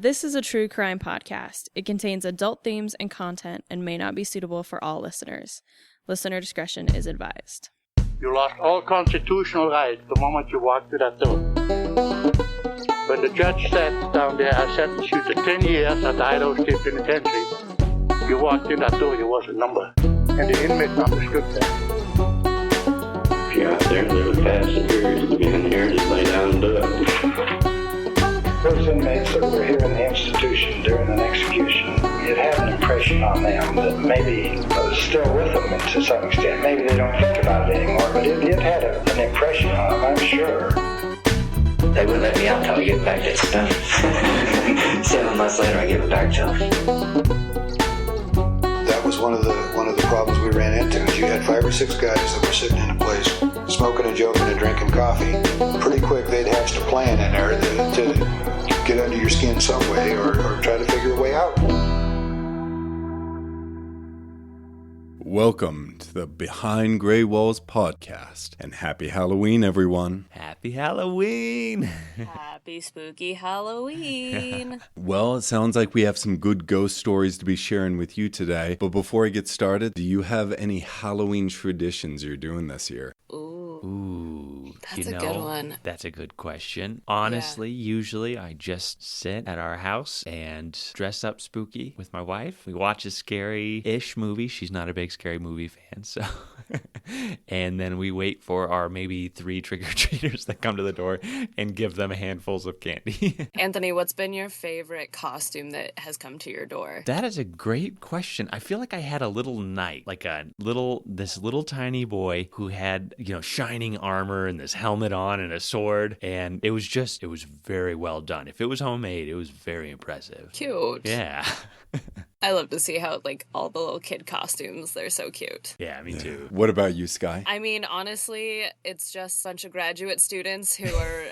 This is a true crime podcast. It contains adult themes and content and may not be suitable for all listeners. Listener discretion is advised. You lost all constitutional rights the moment you walked through that door. When the judge sat down there, I sentenced you to 10 years at the Idaho State Penitentiary. You walked in that door, you was a number. And the inmates understood that. If you're out there and live past the period of being here, just lay down and do it. Those inmates that were here in the institution during an execution, it had an impression on them that maybe was still with them to some extent. Maybe they don't think about it anymore, but it had an impression on them, I'm sure. They wouldn't let me out until I get back that stuff. 7 months later, I give it back to them. That was one of the problems we ran into. Is you had 5 or 6 guys that were sitting in a place smoking and joking and drinking coffee. Pretty quick, they'd hatched a plan in there to get under your skin some way or try to figure a way out. Welcome to the Behind Gray Walls podcast, and happy Halloween, everyone. Happy Halloween! Happy spooky Halloween! Well, it sounds like we have some good ghost stories to be sharing with you today, but before I get started, do you have any Halloween traditions you're doing this year? Ooh, that's a good one. That's a good question. Honestly, usually I just sit at our house and dress up spooky with my wife. We watch a scary-ish movie. She's not a big scary movie fan, so... And then we wait for our maybe 3 trick-or-treaters that come to the door and give them handfuls of candy. Anthony, what's been your favorite costume that has come to your door? That is a great question. I feel like I had a little knight, like this little tiny boy who had, shining armor and this helmet on and a sword. And it was very well done. If it was homemade, it was very impressive. Cute. Yeah. I love to see how, all the little kid costumes, they're so cute. Yeah, me too. What about you, Sky? I mean, honestly, it's just a bunch of graduate students who are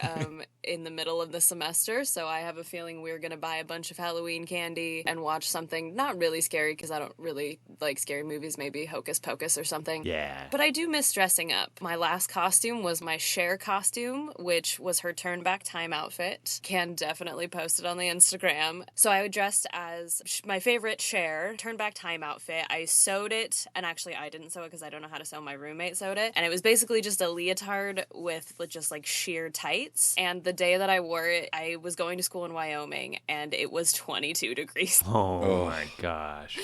in the middle of the semester, so I have a feeling we're going to buy a bunch of Halloween candy and watch something not really scary, because I don't really like scary movies, maybe Hocus Pocus or something. Yeah. But I do miss dressing up. My last costume was my Cher costume, which was her turn back time outfit. Can definitely post it on the Instagram. So I dressed as my favorite Cher turn back time outfit. I sewed it, and actually I didn't sew it because I don't know how to sew. My roommate sewed it, and it was basically just a leotard with just sheer tights. And the day that I wore it, I was going to school in Wyoming, and it was 22 degrees. Oh my gosh.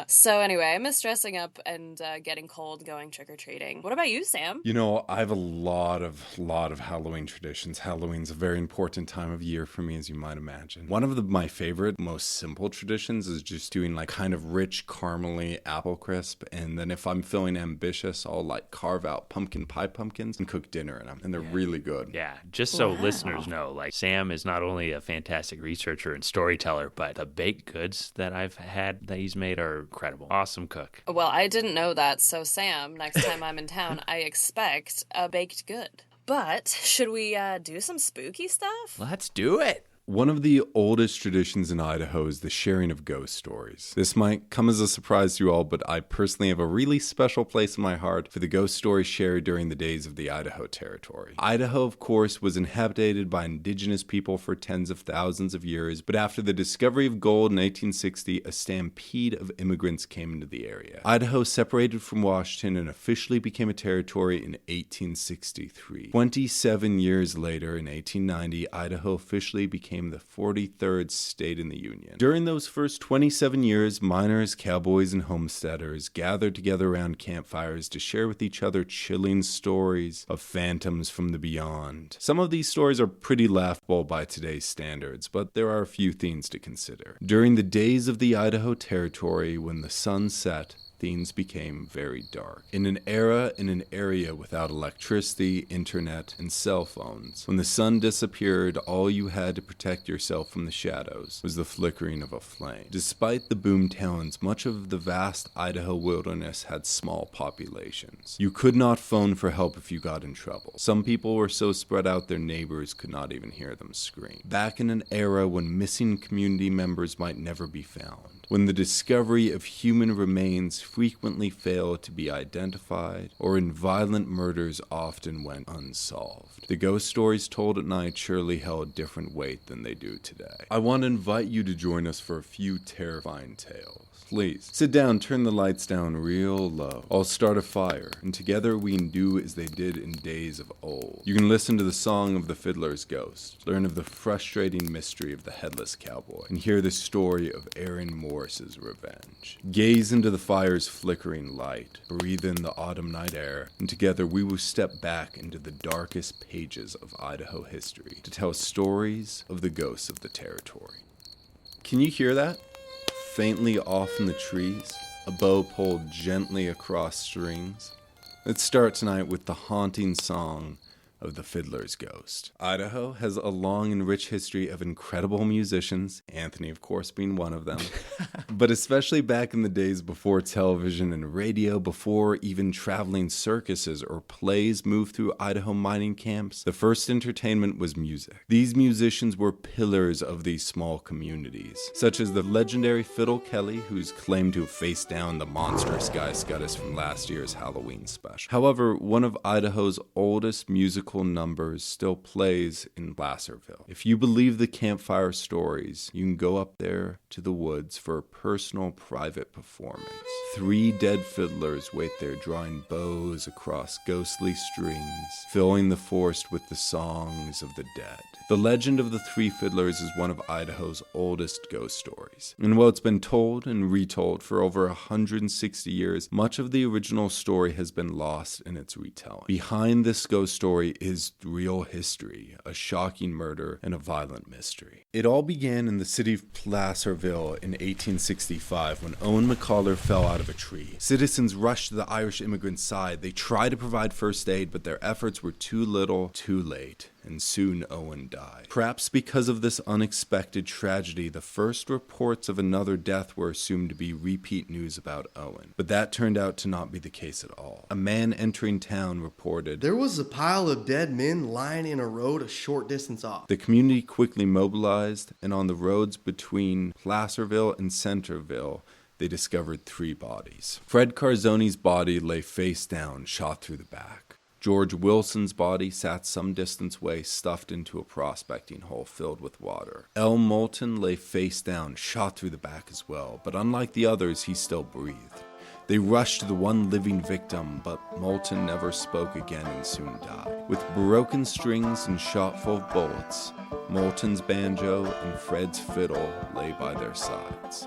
So anyway, I miss dressing up and getting cold, going trick-or-treating. What about you, Sam? I have a lot of Halloween traditions. Halloween's a very important time of year for me, as you might imagine. One of my favorite, most simple traditions is just doing kind of rich caramely apple crisp, and then if I'm feeling ambitious, I'll carve out pumpkin pie pumpkins and cook dinner in them, and they're really good. Yeah, just so listeners know, Sam is not only a fantastic researcher and storyteller, but the baked goods that I've had that he's made are incredible. Awesome cook. Well, I didn't know that, so Sam, next time I'm in town, I expect a baked good. But should we do some spooky stuff? Let's do it. One of the oldest traditions in Idaho is the sharing of ghost stories. This might come as a surprise to you all, but I personally have a really special place in my heart for the ghost stories shared during the days of the Idaho Territory. Idaho, of course, was inhabited by indigenous people for tens of thousands of years, but after the discovery of gold in 1860, a stampede of immigrants came into the area. Idaho separated from Washington and officially became a territory in 1863. 27 years later, in 1890, Idaho officially became the 43rd state in the Union. During those first 27 years, miners, cowboys, and homesteaders gathered together around campfires to share with each other chilling stories of phantoms from the beyond. Some of these stories are pretty laughable by today's standards, but there are a few things to consider. During the days of the Idaho Territory, when the sun set, things became very dark. In an area without electricity, internet, and cell phones, when the sun disappeared, all you had to protect yourself from the shadows was the flickering of a flame. Despite the boom towns, much of the vast Idaho wilderness had small populations. You could not phone for help if you got in trouble. Some people were so spread out their neighbors could not even hear them scream. Back in an era when missing community members might never be found, when the discovery of human remains frequently failed to be identified, or in violent murders often went unsolved. The ghost stories told at night surely held different weight than they do today. I want to invite you to join us for a few terrifying tales. Please, sit down, turn the lights down real low. I'll start a fire, and together we can do as they did in days of old. You can listen to the song of the fiddler's ghost, learn of the frustrating mystery of the headless cowboy, and hear the story of Aaron Morris's revenge. Gaze into the fire's flickering light, breathe in the autumn night air, and together we will step back into the darkest pages of Idaho history to tell stories of the ghosts of the territory. Can you hear that? Faintly off in the trees, a bow pulled gently across strings. Let's start tonight with the haunting song of the fiddler's ghost. Idaho has a long and rich history of incredible musicians, Anthony, of course, being one of them. But especially back in the days before television and radio, before even traveling circuses or plays moved through Idaho mining camps, the first entertainment was music. These musicians were pillars of these small communities, such as the legendary Fiddle Kelly, who's claimed to have faced down the monstrous Guy Scudis from last year's Halloween special. However, one of Idaho's oldest musical numbers still plays in Placerville. If you believe the campfire stories, you can go up there to the woods for a personal private performance. 3 dead fiddlers wait there drawing bows across ghostly strings, filling the forest with the songs of the dead. The legend of the 3 fiddlers is one of Idaho's oldest ghost stories. And while it's been told and retold for over 160 years, much of the original story has been lost in its retelling. Behind this ghost story is real history, a shocking murder, and a violent mystery. It all began in the city of Placerville in 1865 when Owen McCollar fell out of a tree. Citizens rushed to the Irish immigrant's side. They tried to provide first aid, but their efforts were too little, too late, and soon Owen died. Perhaps because of this unexpected tragedy, the first reports of another death were assumed to be repeat news about Owen. But that turned out to not be the case at all. A man entering town reported, "There was a pile of dead men lying in a road a short distance off." The community quickly mobilized, and on the roads between Placerville and Centerville, they discovered 3 bodies. Fred Carzoni's body lay face down, shot through the back. George Wilson's body sat some distance away, stuffed into a prospecting hole filled with water. L. Moulton lay face down, shot through the back as well, but unlike the others, he still breathed. They rushed to the one living victim, but Moulton never spoke again and soon died. With broken strings and shot full of bullets, Moulton's banjo and Fred's fiddle lay by their sides.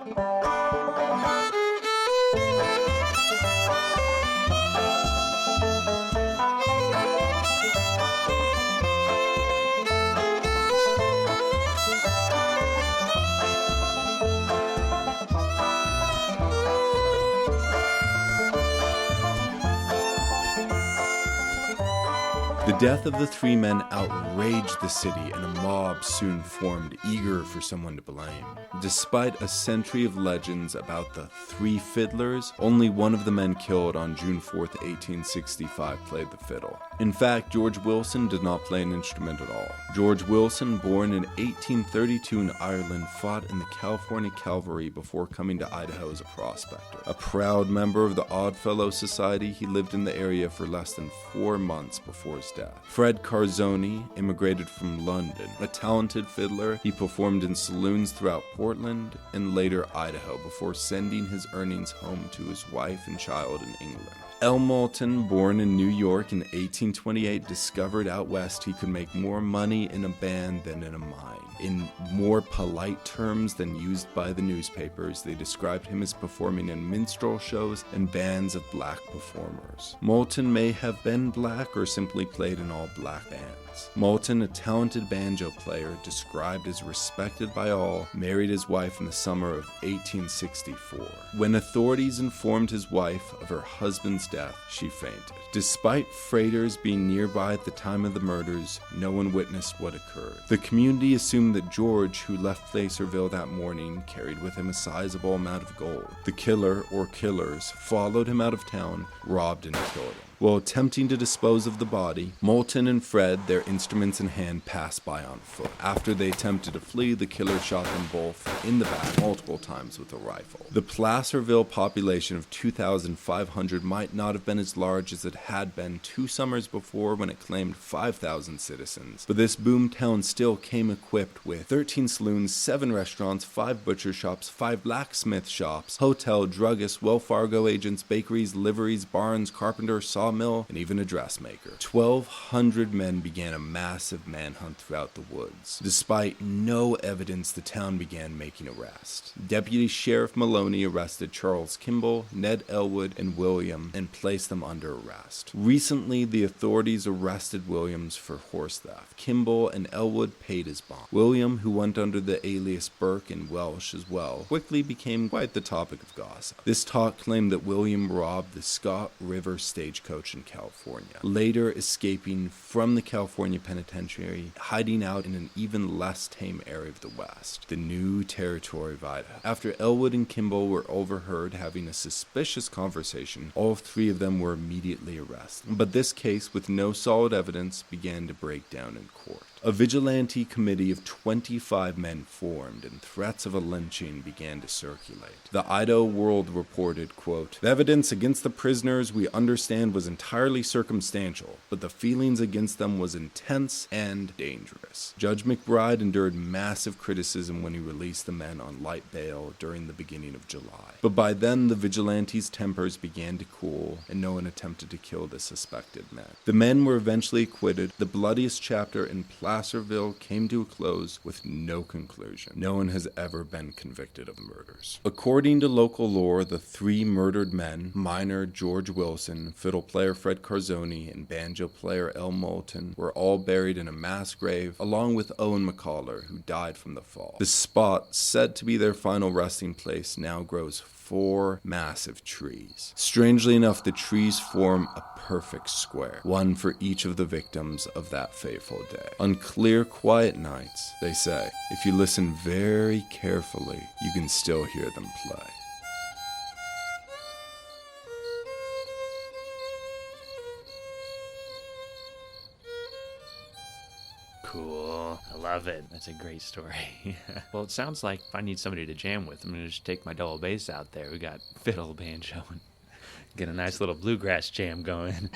The death of the 3 men outraged the city, and a mob soon formed, eager for someone to blame. Despite a century of legends about the 3 fiddlers, only one of the men killed on June 4th, 1865 played the fiddle. In fact, George Wilson did not play an instrument at all. George Wilson, born in 1832 in Ireland, fought in the California Cavalry before coming to Idaho as a prospector. A proud member of the Oddfellow Society, he lived in the area for less than 4 months before his death. Fred Carzoni immigrated from London. A talented fiddler, he performed in saloons throughout Portland and later Idaho before sending his earnings home to his wife and child in England. L. Moulton, born in New York in 1828, discovered out west he could make more money in a band than in a mine. In more polite terms than used by the newspapers, they described him as performing in minstrel shows and bands of black performers. Moulton may have been black or simply played in all black bands. Moulton, a talented banjo player, described as respected by all, married his wife in the summer of 1864. When authorities informed his wife of her husband's death, she fainted. Despite freighters being nearby at the time of the murders, no one witnessed what occurred. The community assumed that George, who left Placerville that morning, carried with him a sizable amount of gold. The killer, or killers, followed him out of town, robbed and killed him. While attempting to dispose of the body, Moulton and Fred, their instruments in hand, passed by on foot. After they attempted to flee, the killer shot them both in the back multiple times with a rifle. The Placerville population of 2,500 might not have been as large as it had been 2 summers before when it claimed 5,000 citizens, but this boom town still came equipped with 13 saloons, 7 restaurants, 5 butcher shops, 5 blacksmith shops, hotel, druggists, Wells Fargo agents, bakeries, liveries, barns, carpenter, sawmill, and even a dressmaker. 1,200 men began a massive manhunt throughout the woods. Despite no evidence, the town began making arrests. Deputy Sheriff Maloney arrested Charles Kimball, Ned Elwood, and William and placed them under arrest. Recently, the authorities arrested Williams for horse theft. Kimball and Elwood paid his bond. William, who went under the alias Burke in Welsh as well, quickly became quite the topic of gossip. This talk claimed that William robbed the Scott River stagecoach in California, later escaping from the California Penitentiary, hiding out in an even less tame area of the West, the New Territory of Idaho. After Elwood and Kimball were overheard having a suspicious conversation, all 3 of them were immediately arrested. But this case, with no solid evidence, began to break down in court. A vigilante committee of 25 men formed, and threats of a lynching began to circulate. The Idaho World reported, quote, "The evidence against the prisoners we understand was entirely circumstantial, but the feelings against them was intense and dangerous." Judge McBride endured massive criticism when he released the men on light bail during the beginning of July. But by then, the vigilantes' tempers began to cool, and no one attempted to kill the suspected men. The men were eventually acquitted. The bloodiest chapter in Placerville came to a close with no conclusion. No one has ever been convicted of murders. According to local lore, the 3 murdered men, miner George Wilson, fiddle player Fred Carzoni, and banjo player El Moulton, were all buried in a mass grave, along with Owen McCollar, who died from the fall. The spot, said to be their final resting place, now grows 4 massive trees. Strangely enough, the trees form a perfect square, one for each of the victims of that fateful day. On clear, quiet nights, they say, if you listen very carefully, you can still hear them play. Cool. I love it. That's a great story. Well, it sounds like if I need somebody to jam with, I'm going to just take my double bass out there. We got fiddle, banjo, and get a nice little bluegrass jam going.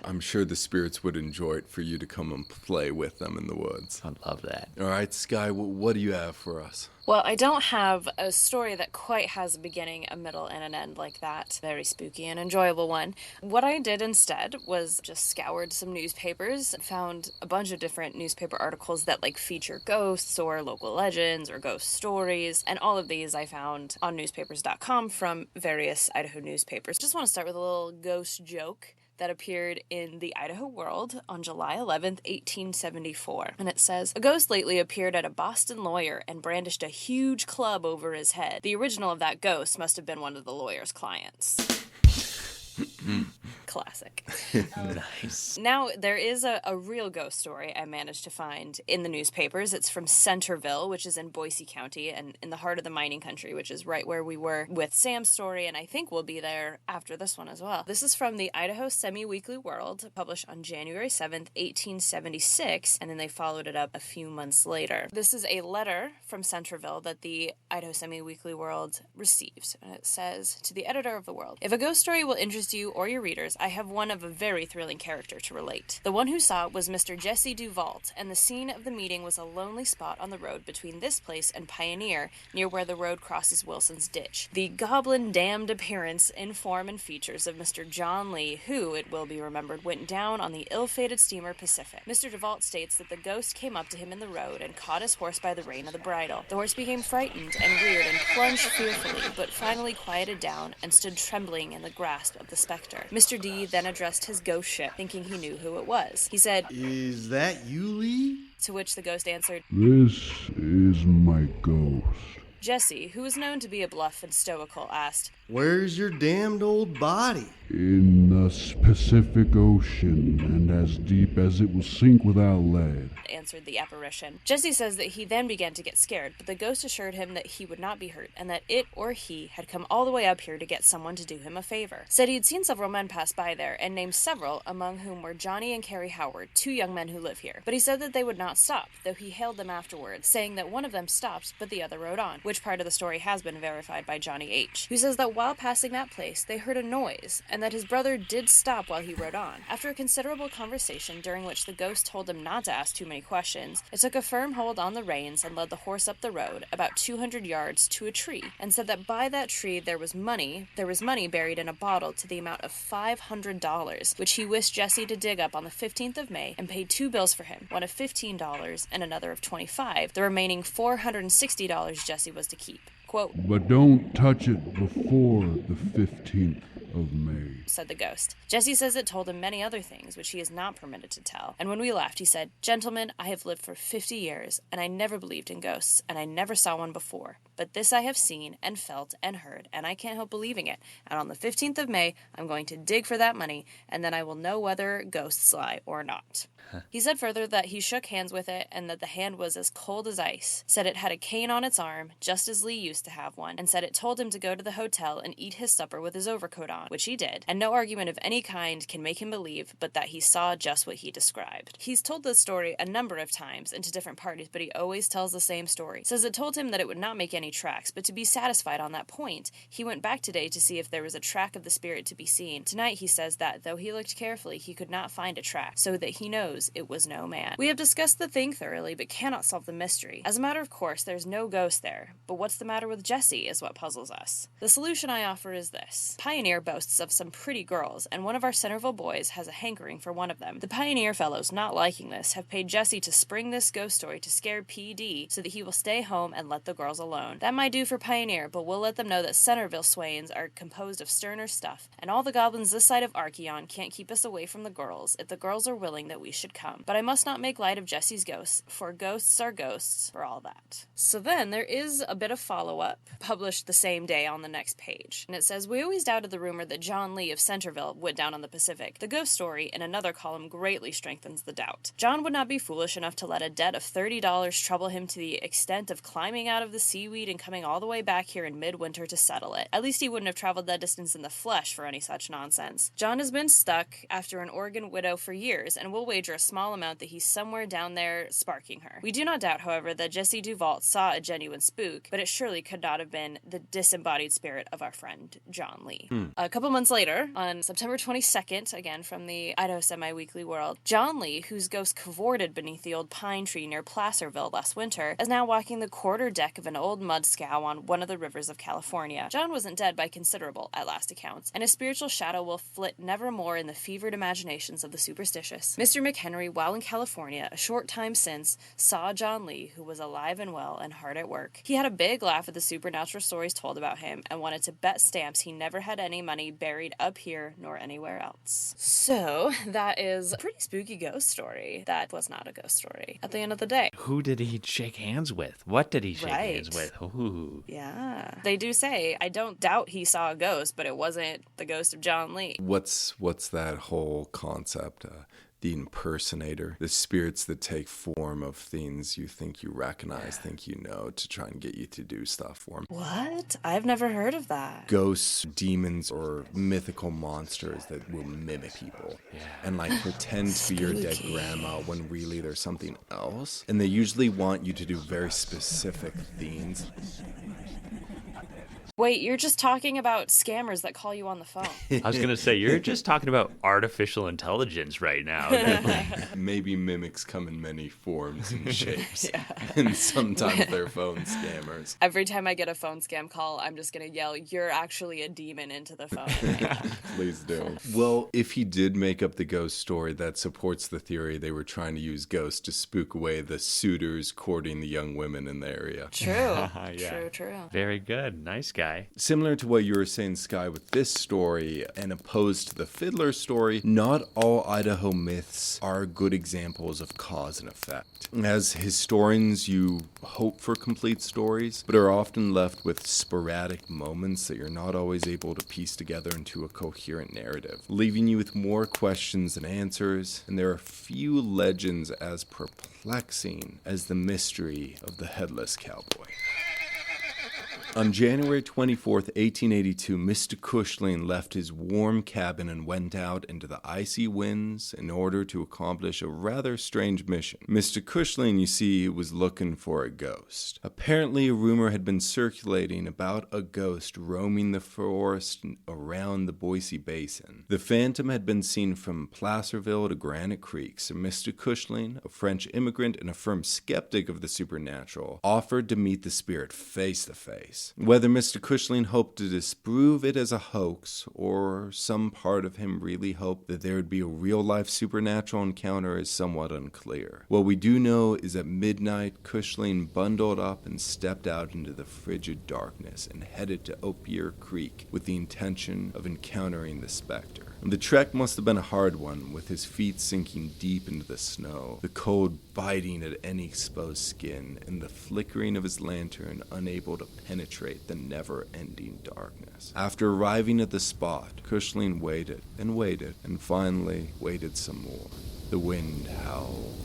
I'm sure the spirits would enjoy it for you to come and play with them in the woods. I'd love that. All right, Sky, what do you have for us? Well, I don't have a story that quite has a beginning, a middle, and an end like that. Very spooky and enjoyable one. What I did instead was just scoured some newspapers, found a bunch of different newspaper articles that feature ghosts or local legends or ghost stories, and all of these I found on newspapers.com from various Idaho newspapers. Just want to start with a little ghost joke that appeared in the Idaho World on July 11th, 1874. And it says, "A ghost lately appeared at a Boston lawyer and brandished a huge club over his head. The original of that ghost must have been one of the lawyer's clients." Classic. Nice. Now, there is a real ghost story I managed to find in the newspapers. It's from Centerville, which is in Boise County, and in the heart of the mining country, which is right where we were with Sam's story, and I think we'll be there after this one as well. This is from the Idaho Semi-Weekly World, published on January 7th, 1876, and then they followed it up a few months later. This is a letter from Centerville that the Idaho Semi-Weekly World received, and it says, "To the editor of the World, if a ghost story will interest you or your readers, I have one of a very thrilling character to relate. The one who saw it was Mr. Jesse Duvalt, and the scene of the meeting was a lonely spot on the road between this place and Pioneer, near where the road crosses Wilson's Ditch. The goblin-damned appearance in form and features of Mr. John Lee, who, it will be remembered, went down on the ill-fated steamer Pacific. Mr. Duvalt states that the ghost came up to him in the road and caught his horse by the rein of the bridle. The horse became frightened and reared and plunged fearfully, but finally quieted down and stood trembling in the grasp of the spectre. Mr. D then addressed his ghost ship, thinking he knew who it was. He said, 'Is that you, Lee?' To which the ghost answered, 'This is my ghost.' Jesse, who was known to be a bluff and stoical, asked, 'Where's your damned old body?' 'In the The Pacific Ocean, and as deep as it will sink without lead. Answered the apparition. Jesse says that he then began to get scared, but the ghost assured him that he would not be hurt, and that it or he had come all the way up here to get someone to do him a favor. Said he had seen several men pass by there, and named several, among whom were Johnny and Carrie Howard, 2 young men who live here. But he said that they would not stop, though he hailed them afterwards, saying that one of them stopped, but the other rode on, which part of the story has been verified by Johnny H., who says that while passing that place, they heard a noise, and that his brother did stop while he rode on. After a considerable conversation, during which the ghost told him not to ask too many questions, it took a firm hold on the reins and led the horse up the road, about 200 yards, to a tree, and said that by that tree there was money buried in a bottle to the amount of $500, which he wished Jesse to dig up on the 15th of May, and paid 2 bills for him, one of $15 and another of $25. The remaining $460 Jesse was to keep. Quote, "But don't touch it before the 15th of May," said the ghost. Jesse says it told him many other things, which he is not permitted to tell. And when we left, he said, "Gentlemen, I have lived for 50 years, and I never believed in ghosts, and I never saw one before. But this I have seen, and felt, and heard, and I can't help believing it. And on the 15th of May, I'm going to dig for that money, and then I will know whether ghosts lie or not." He said further that he shook hands with it, and that the hand was as cold as ice. Said it had a cane on its arm, just as Lee used to have one, and said it told him to go to the hotel and eat his supper with his overcoat on, which he did, and no argument of any kind can make him believe but that he saw just what he described. He's told this story a number of times and to different parties, but he always tells the same story. Says it told him that it would not make any tracks, but to be satisfied on that point, he went back today to see if there was a track of the spirit to be seen. Tonight he says that, though he looked carefully, he could not find a track, so that he knows it was no man. We have discussed the thing thoroughly, but cannot solve the mystery. As a matter of course, there's no ghost there, but what's the matter with Jesse is what puzzles us. The solution I offer is this. Pioneer boasts of some pretty girls, and one of our Centerville boys has a hankering for one of them. The Pioneer fellows, not liking this, have paid Jesse to spring this ghost story to scare PD so that he will stay home and let the girls alone. That might do for Pioneer, but we'll let them know that Centerville swains are composed of sterner stuff, and all the goblins this side of Archeon can't keep us away from the girls if the girls are willing that we should come. But I must not make light of Jesse's ghosts, for ghosts are ghosts for all that. So then there is a bit of follow-up, published the same day on the next page. And it says, "We always doubted the rumor that John Lee of Centerville went down on the Pacific. The ghost story in another column greatly strengthens the doubt. John would not be foolish enough to let a debt of $30 trouble him to the extent of climbing out of the seaweed and coming all the way back here in midwinter to settle it. At least he wouldn't have traveled that distance in the flesh for any such nonsense. John has been stuck after an Oregon widow for years, and we'll wager a small amount that he's somewhere down there sparking her. We do not doubt, however, that Jesse Duvault saw a genuine spook, but it surely could not have been the disembodied spirit of our friend John Lee." A couple months later, on September 22nd, again from the Idaho Semi-Weekly World, John Lee, whose ghost cavorted beneath the old pine tree near Placerville last winter, is now walking the quarter deck of an old mud scow on one of the rivers of California. John wasn't dead by considerable, at last accounts, and his spiritual shadow will flit nevermore in the fevered imaginations of the superstitious. Mr. McHenry, while in California, a short time since, saw John Lee, who was alive and well and hard at work. He had a big laugh at the supernatural stories told about him, and wanted to bet stamps he never had any money buried up here nor anywhere else. So, that is a pretty spooky ghost story. That was not a ghost story at the end of the day. Who did he shake hands with? What did he shake hands with? Ooh. Yeah. They do say, I don't doubt he saw a ghost, but it wasn't the ghost of John Lee. What's that whole concept? The impersonator, the spirits that take form of things you think you recognize, think you know, to try and get you to do stuff for them. What? I've never heard of that. Ghosts, demons, or mythical monsters that will mimic people and like pretend to be your dead grandma when really there's something else. And they usually want you to do very specific things. Wait, you're just talking about scammers that call you on the phone. I was going to say, you're just talking about artificial intelligence right now. Maybe mimics come in many forms and shapes. And sometimes they're phone scammers. Every time I get a phone scam call, I'm just going to yell, "You're actually a demon," into the phone. Please do. Well, if he did make up the ghost story, that supports the theory they were trying to use ghosts to spook away the suitors courting the young women in the area. True. True. Very good. Nice guy. Sky. Similar to what you were saying, Sky, with this story, and opposed to the Fiddler story, not all Idaho myths are good examples of cause and effect. As historians, you hope for complete stories, but are often left with sporadic moments that you're not always able to piece together into a coherent narrative, leaving you with more questions than answers, and there are few legends as perplexing as the mystery of the headless cowboy. On January 24th, 1882, Mr. Cushling left his warm cabin and went out into the icy winds in order to accomplish a rather strange mission. Mr. Cushling, you see, was looking for a ghost. Apparently, a rumor had been circulating about a ghost roaming the forest around the Boise Basin. The phantom had been seen from Placerville to Granite Creek, so Mr. Cushling, a French immigrant and a firm skeptic of the supernatural, offered to meet the spirit face to face. Whether Mr. Cushling hoped to disprove it as a hoax, or some part of him really hoped that there would be a real-life supernatural encounter, is somewhat unclear. What we do know is at midnight, Cushling bundled up and stepped out into the frigid darkness and headed to Opier Creek with the intention of encountering the specter. The trek must have been a hard one, with his feet sinking deep into the snow, the cold biting at any exposed skin, and the flickering of his lantern unable to penetrate the never-ending darkness. After arriving at the spot, Cushling waited, and finally waited some more. The wind howled.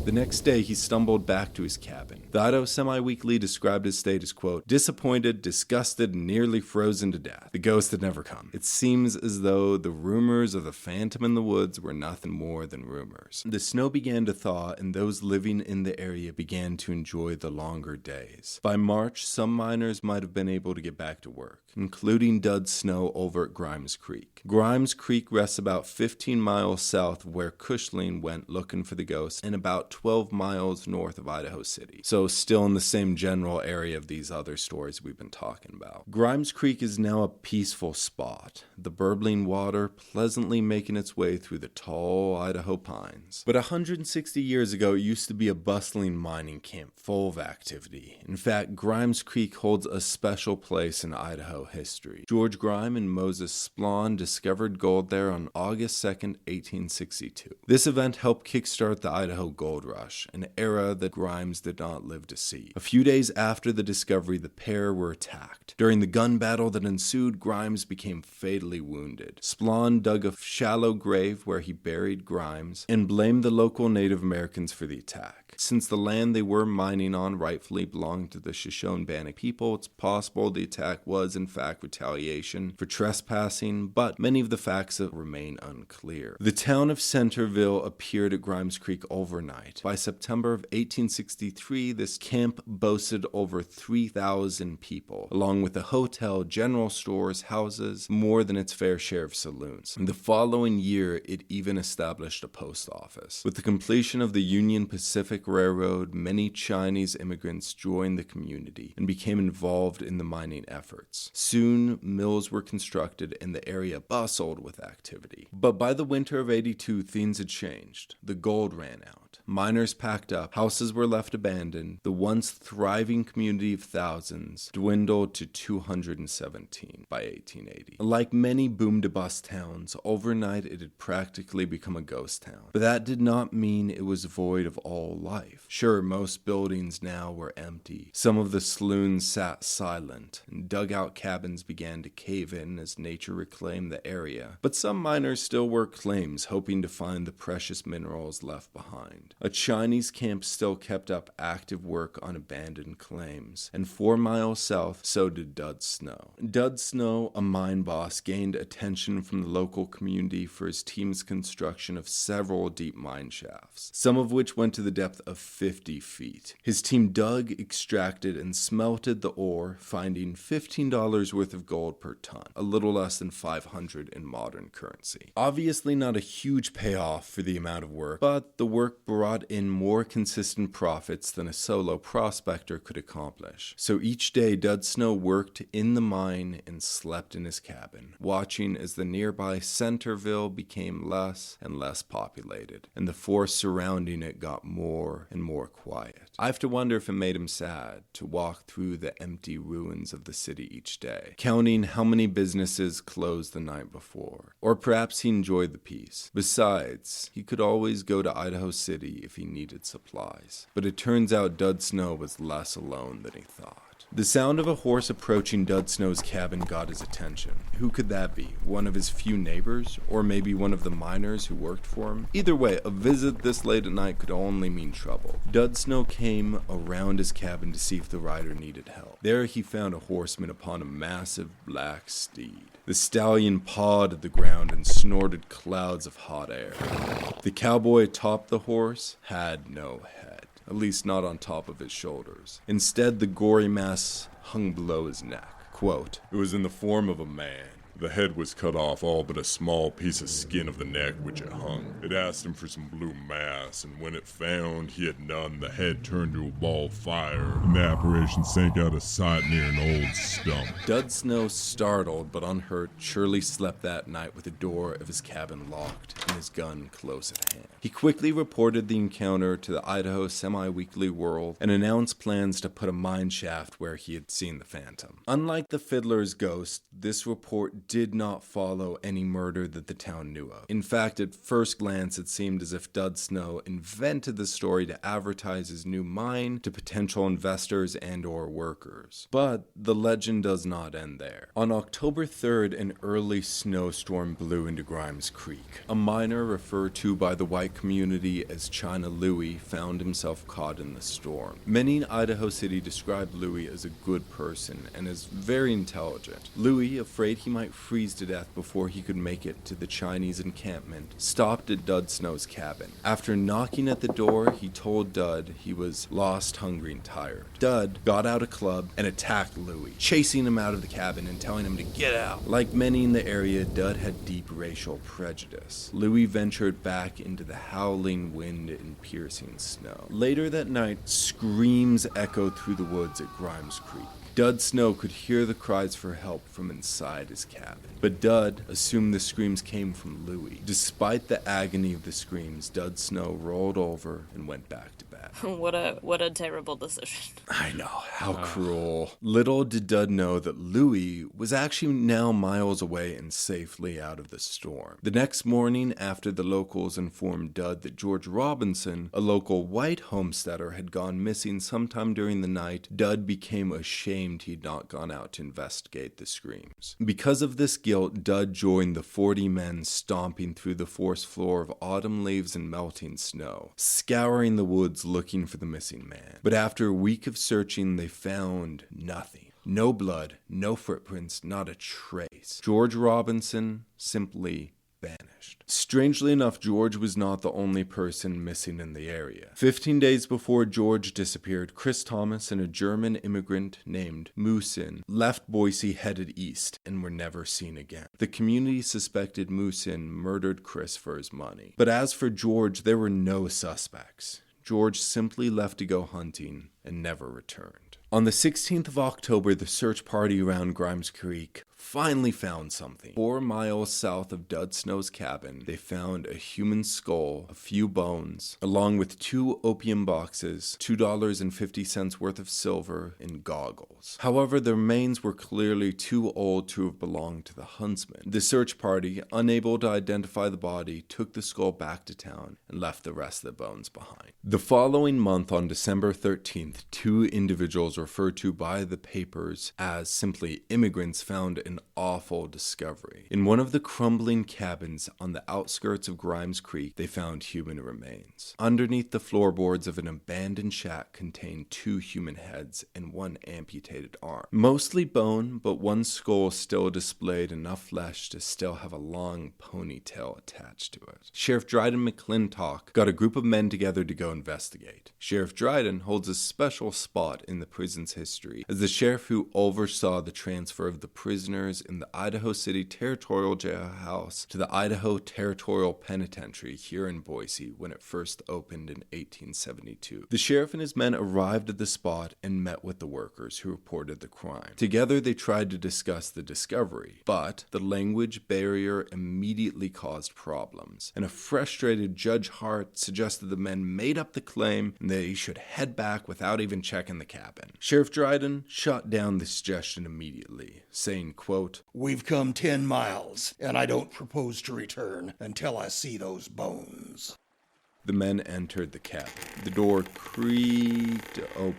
The next day, he stumbled back to his cabin. The Idaho Semi-Weekly described his state as, quote, disappointed, disgusted, and nearly frozen to death. The ghost had never come. It seems as though the rumors of the phantom in the woods were nothing more than rumors. The snow began to thaw, and those living in the area began to enjoy the longer days. By March, some miners might have been able to get back to work, including Dud Snow over at Grimes Creek. Grimes Creek rests about 15 miles south of where Cushling went looking for the ghost, and about 12 miles north of Idaho City. So still in the same general area of these other stories we've been talking about. Grimes Creek is now a peaceful spot, the burbling water pleasantly making its way through the tall Idaho pines. But 160 years ago, it used to be a bustling mining camp full of activity. In fact, Grimes Creek holds a special place in Idaho history. George Grime and Moses Splon discovered gold there on August 2nd, 1862. This event helped kickstart the Idaho Gold Rush, an era that Grimes did not live to see. A few days after the discovery, the pair were attacked. During the gun battle that ensued, Grimes became fatally wounded. Splon dug a shallow grave where he buried Grimes and blamed the local Native Americans for the attack. Since the land they were mining on rightfully belonged to the Shoshone-Bannock people, it's possible the attack was in fact retaliation for trespassing, but many of the facts remain unclear. The town of Centerville appeared at Grimes Creek overnight. By September of 1863, this camp boasted over 3,000 people, along with a hotel, general stores, houses, more than its fair share of saloons. In the following year, it even established a post office. With the completion of the Union Pacific Railroad, many Chinese immigrants joined the community and became involved in the mining efforts. Soon, mills were constructed and the area bustled with activity. But by the winter of '82, things had changed. The gold ran out. Miners packed up, houses were left abandoned, the once thriving community of thousands dwindled to 217 by 1880. Like many boom-to-bust towns, overnight it had practically become a ghost town. But that did not mean it was void of all life. Sure, most buildings now were empty. Some of the saloons sat silent, and dugout cabins began to cave in as nature reclaimed the area. But some miners still worked claims, hoping to find the precious minerals left behind. A Chinese camp still kept up active work on abandoned claims, and 4 miles south, so did Dud Snow. Dud Snow, a mine boss, gained attention from the local community for his team's construction of several deep mine shafts, some of which went to the depth of 50 feet. His team dug, extracted, and smelted the ore, finding $15 worth of gold per ton, a little less than $500 in modern currency. Obviously not a huge payoff for the amount of work, but the work brought in more consistent profits than a solo prospector could accomplish. So each day, Dud Snow worked in the mine and slept in his cabin, watching as the nearby Centerville became less and less populated, and the forest surrounding it got more more and more quiet. I have to wonder if it made him sad to walk through the empty ruins of the city each day, counting how many businesses closed the night before. Or perhaps he enjoyed the peace. Besides, he could always go to Idaho City if he needed supplies. But it turns out Dud Snow was less alone than he thought. The sound of a horse approaching Dud Snow's cabin got his attention. Who could that be? One of his few neighbors? Or maybe one of the miners who worked for him? Either way, a visit this late at night could only mean trouble. Dud Snow came around his cabin to see if the rider needed help. There he found a horseman upon a massive black steed. The stallion pawed at the ground and snorted clouds of hot air. The cowboy atop the horse had no head. At least not on top of his shoulders. Instead, the gory mass hung below his neck. Quote, "It was in the form of a man. The head was cut off, all but a small piece of skin of the neck which it hung. It asked him for some blue mass, and when it found he had none, the head turned to a ball of fire, and the apparition sank out of sight near an old stump." Dud Snow, startled but unhurt, surely slept that night with the door of his cabin locked and his gun close at hand. He quickly reported the encounter to the Idaho Semi-Weekly World and announced plans to put a mine shaft where he had seen the phantom. Unlike the fiddler's ghost, this report did not follow any murder that the town knew of. In fact, at first glance, it seemed as if Dud Snow invented the story to advertise his new mine to potential investors and or workers. But the legend does not end there. On October 3rd, an early snowstorm blew into Grimes Creek. A miner referred to by the white community as China Louie found himself caught in the storm. Many in Idaho City described Louie as a good person and as very intelligent. Louie, afraid he might freeze to death before he could make it to the Chinese encampment, stopped at Dud Snow's cabin. After knocking at the door, he told Dud he was lost, hungry, and tired. Dud got out a club and attacked Louie, chasing him out of the cabin and telling him to get out. Like many in the area, Dud had deep racial prejudice. Louie ventured back into the howling wind and piercing snow. Later that night, screams echoed through the woods at Grimes Creek. Dud Snow could hear the cries for help from inside his cabin. But Dud assumed the screams came from Louie. Despite the agony of the screams, Dud Snow rolled over and went back to bed. What a terrible decision. I know, how cruel. Little did Dud know that Louie was actually now miles away and safely out of the storm. The next morning, after the locals informed Dud that George Robinson, a local white homesteader, had gone missing sometime during the night, Dud became ashamed he'd not gone out to investigate the screams. Because of this guilt, Dud joined the 40 men stomping through the forest floor of autumn leaves and melting snow, scouring the woods looking for the missing man. But after a week of searching, they found nothing. No blood, no footprints, not a trace. George Robinson simply vanished. Strangely enough, George was not the only person missing in the area. 15 days before George disappeared, Chris Thomas and a German immigrant named Musin left Boise headed east and were never seen again. The community suspected Musin murdered Chris for his money. But as for George, there were no suspects. George simply left to go hunting and never returned. On the 16th of October, the search party around Grimes Creek finally found something. 4 miles south of Dud Snow's cabin, they found a human skull, a few bones, along with 2 opium boxes, $2.50 worth of silver, and goggles. However, the remains were clearly too old to have belonged to the huntsman. The search party, unable to identify the body, took the skull back to town and left the rest of the bones behind. The following month, on December 13th, 2 individuals referred to by the papers as simply immigrants found an awful discovery. In one of the crumbling cabins on the outskirts of Grimes Creek, they found human remains. Underneath the floorboards of an abandoned shack contained 2 human heads and 1 amputated arm. Mostly bone, but one skull still displayed enough flesh to still have a long ponytail attached to it. Sheriff Dryden McClintock got a group of men together to go investigate. Sheriff Dryden holds a special spot in the prison's history as the sheriff who oversaw the transfer of the prisoners prisoners in the Idaho City Territorial Jailhouse to the Idaho Territorial Penitentiary here in Boise when it first opened in 1872. The sheriff and his men arrived at the spot and met with the workers who reported the crime. Together they tried to discuss the discovery, but the language barrier immediately caused problems, and a frustrated Judge Hart suggested the men made up the claim and they should head back without even checking the cabin. Sheriff Dryden shot down the suggestion immediately, saying, quote, "We've come 10 miles, and I don't propose to return until I see those bones." The men entered the cabin. The door creaked open.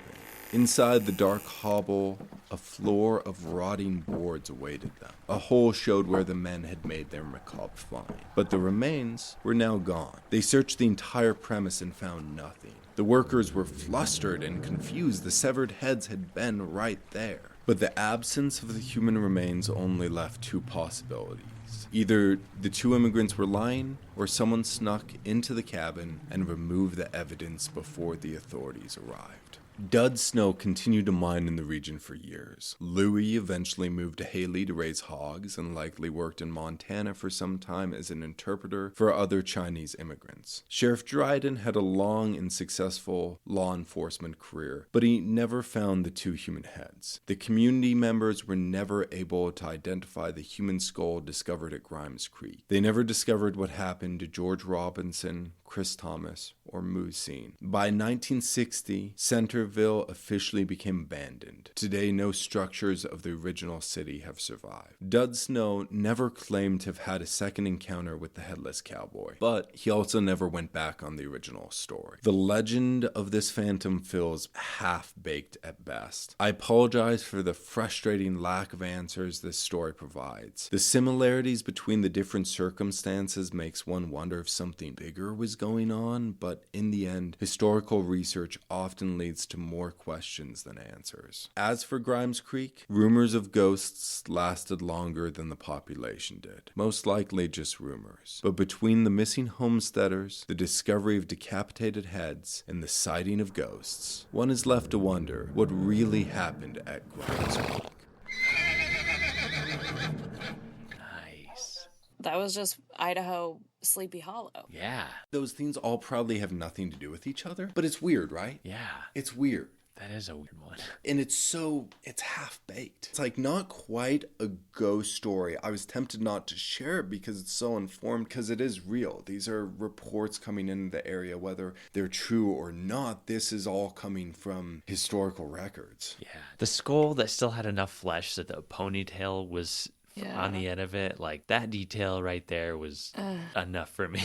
Inside the dark hovel, a floor of rotting boards awaited them. A hole showed where the men had made their macabre find, but the remains were now gone. They searched the entire premise and found nothing. The workers were flustered and confused. The severed heads had been right there. But the absence of the human remains only left two possibilities. Either the two immigrants were lying, or someone snuck into the cabin and removed the evidence before the authorities arrived. Dud Snow continued to mine in the region for years. Louis eventually moved to Haley to raise hogs and likely worked in Montana for some time as an interpreter for other Chinese immigrants. Sheriff Dryden had a long and successful law enforcement career, but he never found the two human heads. The community members were never able to identify the human skull discovered at Grimes Creek. They never discovered what happened to George Robinson, Chris Thomas, or Moosine. By 1960, Centerville officially became abandoned. Today, no structures of the original city have survived. Dud Snow never claimed to have had a second encounter with the Headless Cowboy, but he also never went back on the original story. The legend of this phantom feels half-baked at best. I apologize for the frustrating lack of answers this story provides. The similarities between the different circumstances makes one wonder if something bigger was going on, but in the end, historical research often leads to more questions than answers. As for Grimes Creek, rumors of ghosts lasted longer than the population did. Most likely just rumors. But between the missing homesteaders, the discovery of decapitated heads, and the sighting of ghosts, one is left to wonder what really happened at Grimes Creek. That was just Idaho Sleepy Hollow. Yeah. Those things all probably have nothing to do with each other, but it's weird, right? Yeah. It's weird. That is a weird one. And it's half-baked. It's like not quite a ghost story. I was tempted not to share it because it's so informed, because it is real. These are reports coming into the area, whether they're true or not. This is all coming from historical records. Yeah. The skull that still had enough flesh that the ponytail was on the end of it, like that detail right there was enough for me.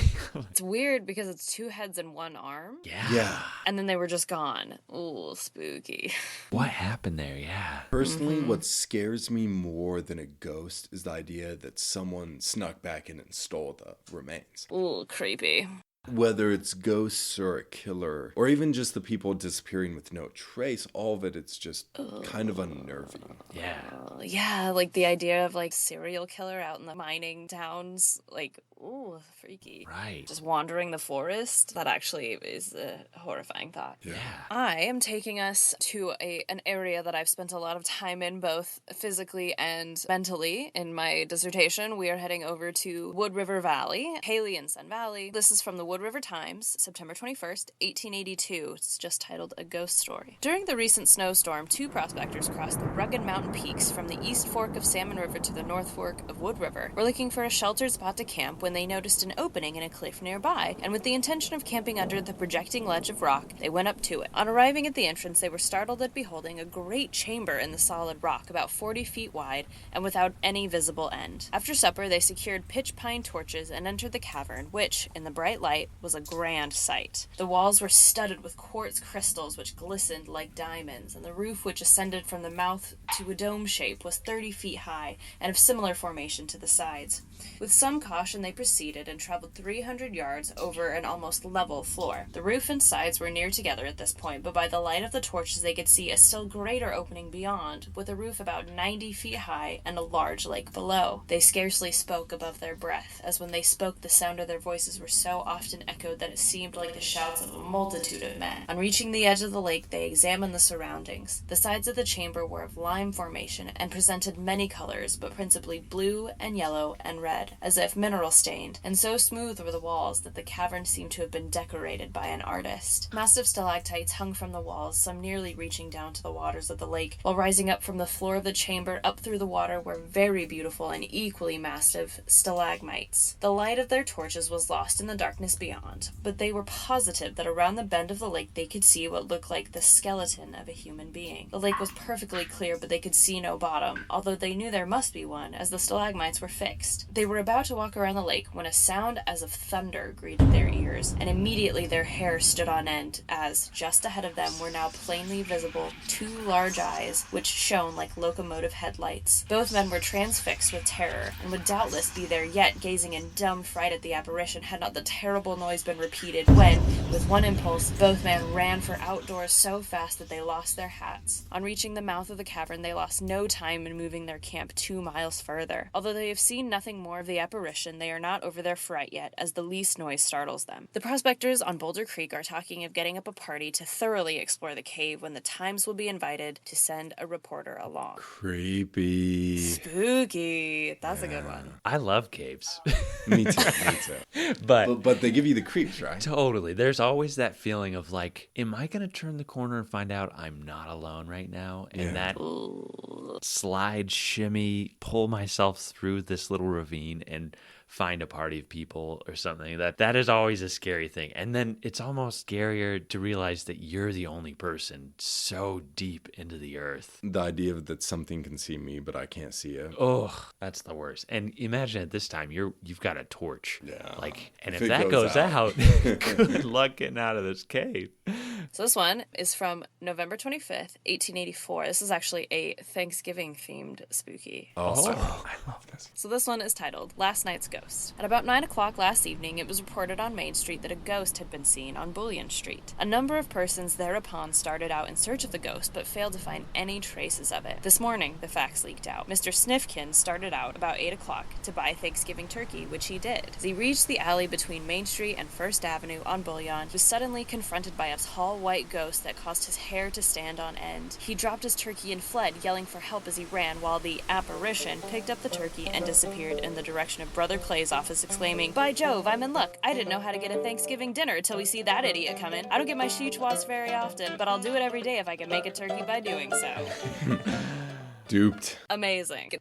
It's weird because it's two heads and one arm. Yeah. And then they were just gone. Ooh, spooky. What happened there? Yeah. Personally, what scares me more than a ghost is the idea that someone snuck back in and stole the remains. Ooh, creepy. Whether it's ghosts or a killer, or even just the people disappearing with no trace, all of it, it's just kind of unnerving. Yeah. Yeah, like the idea of like serial killer out in the mining towns, like, ooh, freaky. Right. Just wandering the forest, that actually is a horrifying thought. Yeah. I am taking us to an area that I've spent a lot of time in, both physically and mentally. In my dissertation, we are heading over to Wood River Valley, Haley and Sun Valley. This is from the Wood River Times, September 21st, 1882. It's just titled A Ghost Story. During the recent snowstorm, two prospectors crossed the rugged mountain peaks from the east fork of Salmon River to the north fork of Wood River. Were looking for a sheltered spot to camp when they noticed an opening in a cliff nearby, and with the intention of camping under the projecting ledge of rock, they went up to it. On arriving at the entrance, they were startled at beholding a great chamber in the solid rock, about 40 feet wide, and without any visible end. After supper, they secured pitch pine torches and entered the cavern, which, in the bright light, was a grand sight. The walls were studded with quartz crystals which glistened like diamonds, and the roof, which ascended from the mouth to a dome shape, was 30 feet high, and of similar formation to the sides. With some caution, they proceeded and traveled 300 yards over an almost level floor. The roof and sides were near together at this point, but by the light of the torches they could see a still greater opening beyond, with a roof about 90 feet high and a large lake below. They scarcely spoke above their breath, as when they spoke the sound of their voices were so often echoed that it seemed like the shouts of a multitude of men. On reaching the edge of the lake, they examined the surroundings. The sides of the chamber were of slime formation and presented many colors, but principally blue and yellow and red, as if mineral stained, and so smooth were the walls that the cavern seemed to have been decorated by an artist. Massive stalactites hung from the walls, some nearly reaching down to the waters of the lake, while rising up from the floor of the chamber up through the water were very beautiful and equally massive stalagmites. The light of their torches was lost in the darkness beyond, but they were positive that around the bend of the lake they could see what looked like the skeleton of a human being. The lake was perfectly clear, but they could see no bottom, although they knew there must be one, as the stalagmites were fixed. They were about to walk around the lake when a sound as of thunder greeted their ears, and immediately their hair stood on end, as, just ahead of them were now plainly visible 2 large eyes, which shone like locomotive headlights. Both men were transfixed with terror, and would doubtless be there yet, gazing in dumb fright at the apparition, had not the terrible noise been repeated, when, with one impulse, both men ran for outdoors so fast that they lost their hats. On reaching the mouth of the cavern, they lost no time in moving their camp 2 miles further. Although they have seen nothing more of the apparition, they are not over their fright yet, as the least noise startles them. The prospectors on Boulder Creek are talking of getting up a party to thoroughly explore the cave when the Times will be invited to send a reporter along. Creepy. Spooky. That's a good one. I love caves. Me too. But they give you the creeps, right? Totally. There's always that feeling of like, am I going to turn the corner and find out I'm not alone right now? And that slide, shimmy, pull myself through this little ravine and find a party of people or something. That is always a scary thing. And then it's almost scarier to realize that you're the only person so deep into the earth. The idea that something can see me, but I can't see it. Oh, that's the worst. And imagine at this time you've got a torch. Yeah. And if that goes out, good luck getting out of this cave. So this one is from November 25th, 1884. This is actually a Thanksgiving-themed spooky. Oh, I love this. So this one is titled Last Night's Ghost. At about 9 o'clock last evening, it was reported on Main Street that a ghost had been seen on Bullion Street. A number of persons thereupon started out in search of the ghost, but failed to find any traces of it. This morning, the facts leaked out. Mr. Snifkin started out about 8 o'clock to buy Thanksgiving turkey, which he did. As he reached the alley between Main Street and First Avenue on Bullion, he was suddenly confronted by a tall white ghost that caused his hair to stand on end. He dropped his turkey and fled, yelling for help as he ran, while the apparition picked up the turkey and disappeared in the direction of Brother Clay's office, exclaiming, "By Jove, I'm in luck. I didn't know how to get a Thanksgiving dinner till we see that idiot come in. I don't get my sheech washed very often, but I'll do it every day if I can make a turkey by doing so." Duped. Amazing.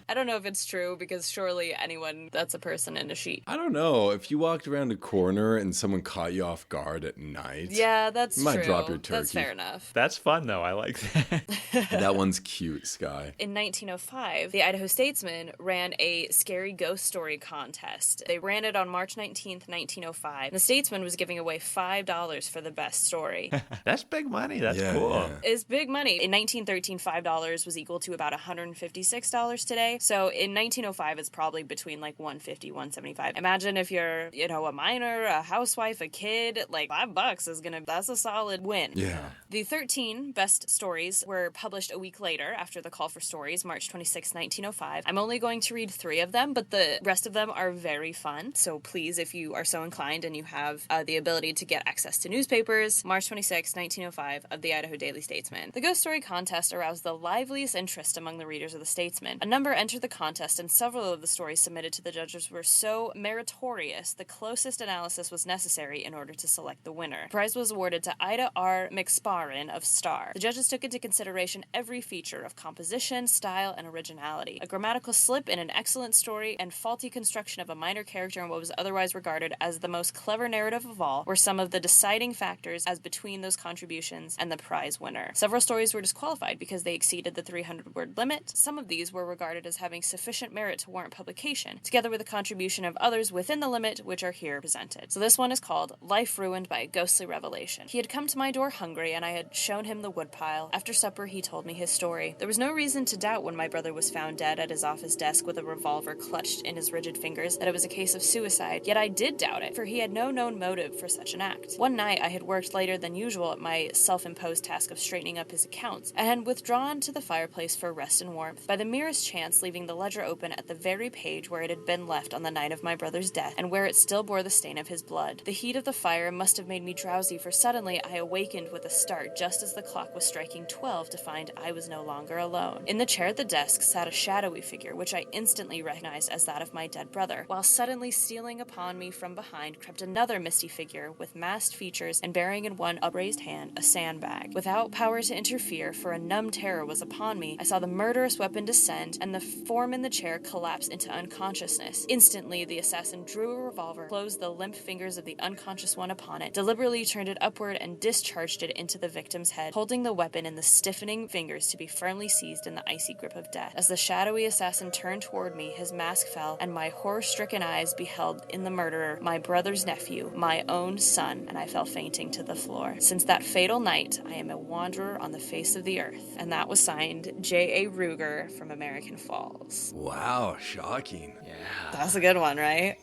I don't know if it's true, because surely anyone that's a person in a sheet. I don't know. If you walked around a corner and someone caught you off guard at night. Yeah, that's you true. might drop your turkey. That's fair enough. That's fun, though. I like that. That one's cute, Sky. In 1905, the Idaho Statesman ran a scary ghost story contest. They ran it on March 19th, 1905. The Statesman was giving away $5 for the best story. That's big money. That's cool. Yeah. It's big money. In 1913, $5 was equal to about $156 today. So in 1905, it's probably between like $150, $175. Imagine if you're, a minor, a housewife, a kid, like $5 that's a solid win. Yeah. The 13 best stories were published a week later after the call for stories, March 26, 1905. I'm only going to read 3 of them, but the rest of them are very fun. So please, if you are so inclined and you have the ability to get access to newspapers, March 26, 1905 of the Idaho Daily Statesman. The Ghost Story Contest aroused the liveliest interest among the readers of the Statesman. A number entered the contest, and several of the stories submitted to the judges were so meritorious, the closest analysis was necessary in order to select the winner. The prize was awarded to Ida R. McSparren of Star. The judges took into consideration every feature of composition, style, and originality. A grammatical slip in an excellent story and faulty construction of a minor character in what was otherwise regarded as the most clever narrative of all were some of the deciding factors as between those contributions and the prize winner. Several stories were disqualified because they exceeded the 300-word limit. Some of these were regarded as having sufficient merit to warrant publication, together with a contribution of others within the limit, which are here presented. So this one is called Life Ruined by a Ghostly Revelation. He had come to my door hungry, and I had shown him the woodpile. After supper, he told me his story. There was no reason to doubt when my brother was found dead at his office desk with a revolver clutched in his rigid fingers that it was a case of suicide, yet I did doubt it, for he had no known motive for such an act. One night, I had worked later than usual at my self-imposed task of straightening up his accounts, and had withdrawn to the fireplace for rest and warmth, by the merest chance leaving the ledger open at the very page where it had been left on the night of my brother's death, and where it still bore the stain of his blood. The heat of the fire must have made me drowsy, for suddenly I awakened with a start just as the clock was striking 12 to find I was no longer alone. In the chair at the desk sat a shadowy figure, which I instantly recognized as that of my dead brother, while suddenly stealing upon me from behind crept another misty figure with masked features and bearing in one upraised hand a sandbag. Without power to interfere, for a numb terror was upon me, I saw the murderous weapon descend and the form in the chair collapse into unconsciousness. Instantly, the assassin drew a revolver, closed the limp fingers of the unconscious one upon it, deliberately turned it upward and discharged it into the victim's head, holding the weapon in the stiffening fingers to be firmly seized in the icy grip of death. As the shadowy assassin turned toward me, his mask fell, and my horror-stricken eyes beheld in the murderer my brother's nephew, my own son, and I fell fainting to the floor. Since that fatal night, I am a wanderer on the face of the earth. And that was signed J.A. Ruger from American Falls. Wow, shocking. Yeah. That's a good one, right?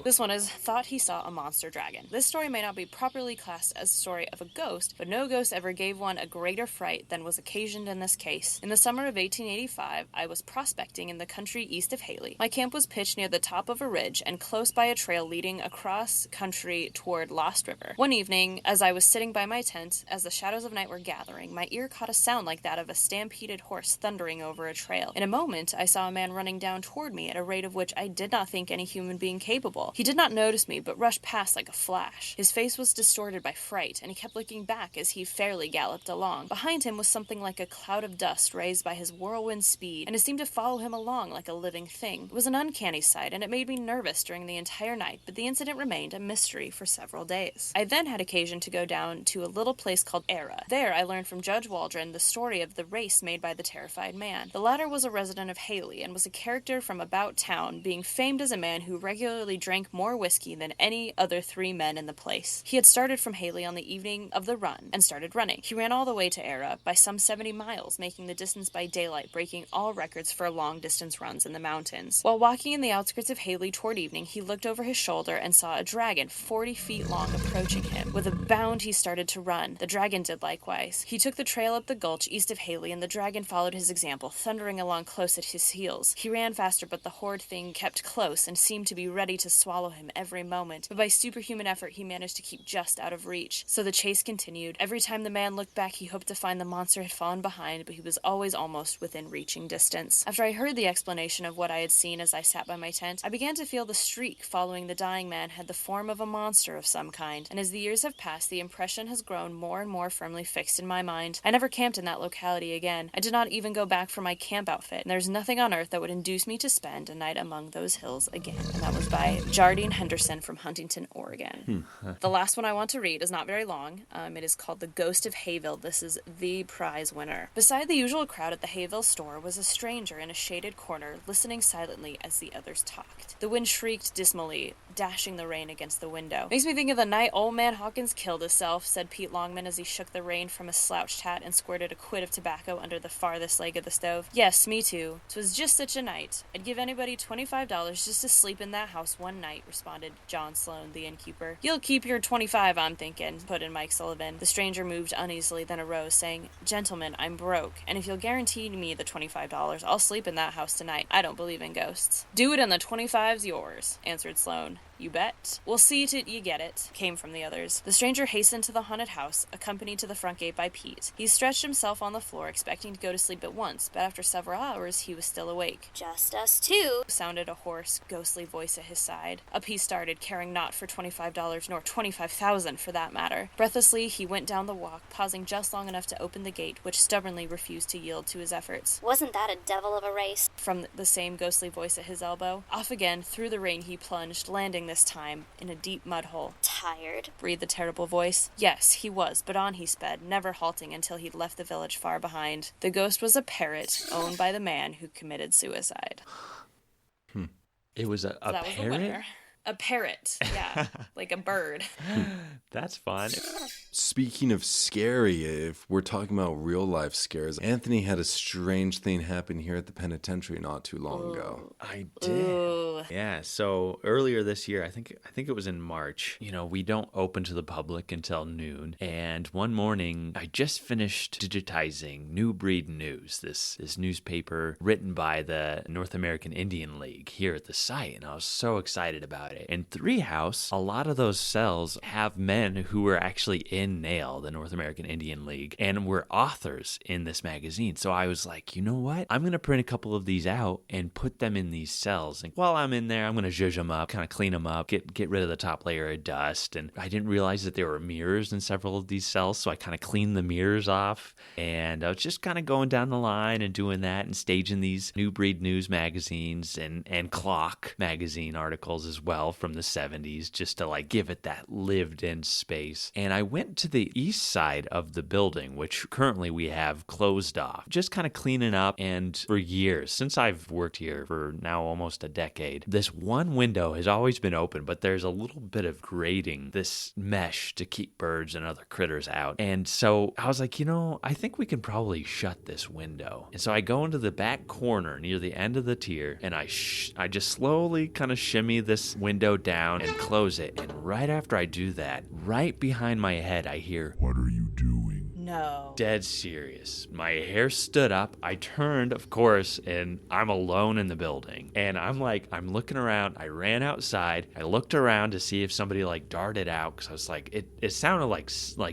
This one is thought he saw a monster dragon. This story may not be properly classed as a story of a ghost, but no ghost ever gave one a greater fright than was occasioned in this case. In the summer of 1885, I was prospecting in the country east of Haley. My camp was pitched near the top of a ridge and close by a trail leading across country toward Lost River. One evening, as I was sitting by my tent, as the shadows of night were gathering, my ear caught a sound like that of a stampeded horse thundering over a trail. In a moment, I saw a man running down toward me at a rate of which I did not think any human being capable. He did not notice me, but rushed past like a flash. His face was distorted by fright, and he kept looking back as he fairly galloped along. Behind him was something like a cloud of dust raised by his whirlwind speed, and it seemed to follow him along like a living thing. It was an uncanny sight, and it made me nervous during the entire night, but the incident remained a mystery for several days. I then had occasion to go down to a little place called Era. There I learned from Judge Waldron the story of the race made by the terrified man. The latter was a resident of Haley, and was a character from about town, being famed as a man who regularly drank more whiskey than any other 3 men in the place. He had started from Haley on the evening of the run, and started running. He ran all the way to Era by some 70 miles, making the distance by daylight, breaking all records for long-distance runs in the mountains. While walking in the outskirts of Haley toward evening, he looked over his shoulder and saw a dragon 40 feet long approaching him. With a bound, he started to run. The dragon did likewise. He took the trail up the gulch east of Haley, and the dragon followed his example, thundering along close at his heels. He ran faster, but the horrid thing kept close and seemed to be ready to swallow him every moment. But by superhuman effort, he managed to keep just out of reach. So the chase continued. Every time the man looked back, he hoped to find the monster had fallen behind, but he was always almost within reaching distance. After I heard the explanation of what I had seen as I sat by my tent, I began to feel the streak following the dying man had the form of a monster of some kind, and as the years have passed, the impression has grown more and more firmly fixed in my mind. I never camped in that locality again. I did not even go back for my camp outfit, and there's nothing on earth that would induce me to spend a night among those hills again. And that was by Jardine Henderson from Huntington, Oregon. The last one I want to read is not very long. It is called The Ghost of Hayville. This is the prize winner. Beside the usual crowd at the Hayville store was a stranger in a shaded corner, listening silently as the others talked. The wind shrieked dismally, dashing the rain against the window. "Makes me think of the night old man Hawkins killed himself," said Pete Longman as he shook the rain from his slouched hat and squirted a quid of tobacco under the farthest leg of the stove. "Yes, me too. 'Twas just such a night. I'd give anybody $25 just to sleep in that house one night," responded John Sloan, the innkeeper. "You'll keep your 25, I'm thinking," put in Mike Sullivan. The stranger moved uneasily, then arose, saying, "Gentlemen, I'm broke, and if you'll guarantee me the $25, I'll sleep in that house tonight. I don't believe in ghosts." "Do it and the 25's yours," answered Sloan. "You bet." "We'll see to you get it," came from the others. The stranger hastened to the haunted house, accompanied to the front gate by Pete. He stretched himself on the floor, expecting to go to sleep at once, but after several hours he was still awake. "Just us two," sounded a hoarse, ghostly voice at his side. Up he started, caring not for $25, nor 25,000 for that matter. Breathlessly, he went down the walk, pausing just long enough to open the gate, which stubbornly refused to yield to his efforts. "Wasn't that a devil of a race?" from the same ghostly voice at his elbow. Off again, through the rain he plunged, landing this time in a deep mud hole. "Tired?" breathed the terrible voice. Yes, he was, but on he sped, never halting until he'd left the village far behind. The ghost was a parrot owned by the man who committed suicide. It was a that was the parrot? winner. A parrot, yeah, like a bird. That's fun. Speaking of scary, if we're talking about real life scares, Anthony had a strange thing happen here at the penitentiary not too long ago. I did. Yeah, so earlier this year, I think it was in March, we don't open to the public until noon. And one morning, I just finished digitizing New Breed News, this newspaper written by the North American Indian League here at the site. And I was so excited about it. In Treehouse, a lot of those cells have men who were actually in NAIL, the North American Indian League, and were authors in this magazine. So I was like, you know what? I'm going to print a couple of these out and put them in these cells. And while I'm in there, I'm going to zhuzh them up, kind of clean them up, get rid of the top layer of dust. And I didn't realize that there were mirrors in several of these cells, so I kind of cleaned the mirrors off. And I was just kind of going down the line and doing that and staging these New Breed News magazines and Clock magazine articles as well from the 70s, just to like give it that lived-in space. And I went to the east side of the building, which currently we have closed off, just kind of cleaning up. And for years, since I've worked here for now almost a decade, this one window has always been open, but there's a little bit of grating, this mesh to keep birds and other critters out. And so I was like, I think we can probably shut this window. And so I go into the back corner near the end of the tier, and I just slowly kind of shimmy this window down and close it. And right after I do that, right behind my head, I hear, "What are you doing?" No. Dead serious. My hair stood up. I turned, of course, and I'm alone in the building. And I'm looking around. I ran outside. I looked around to see if somebody like darted out, because I was like, it sounded like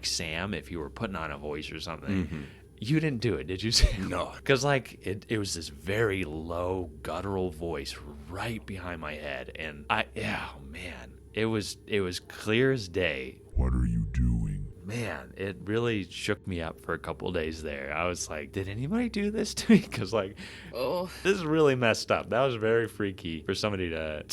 Sam if you were putting on a voice or something. Mm-hmm. You didn't do it, did you? No. Because it was this very low, guttural voice right behind my head. And man, it was clear as day. "What are you doing?" Man, it really shook me up for a couple of days there. I was like, did anybody do this to me? Because, this is really messed up. That was very freaky for somebody to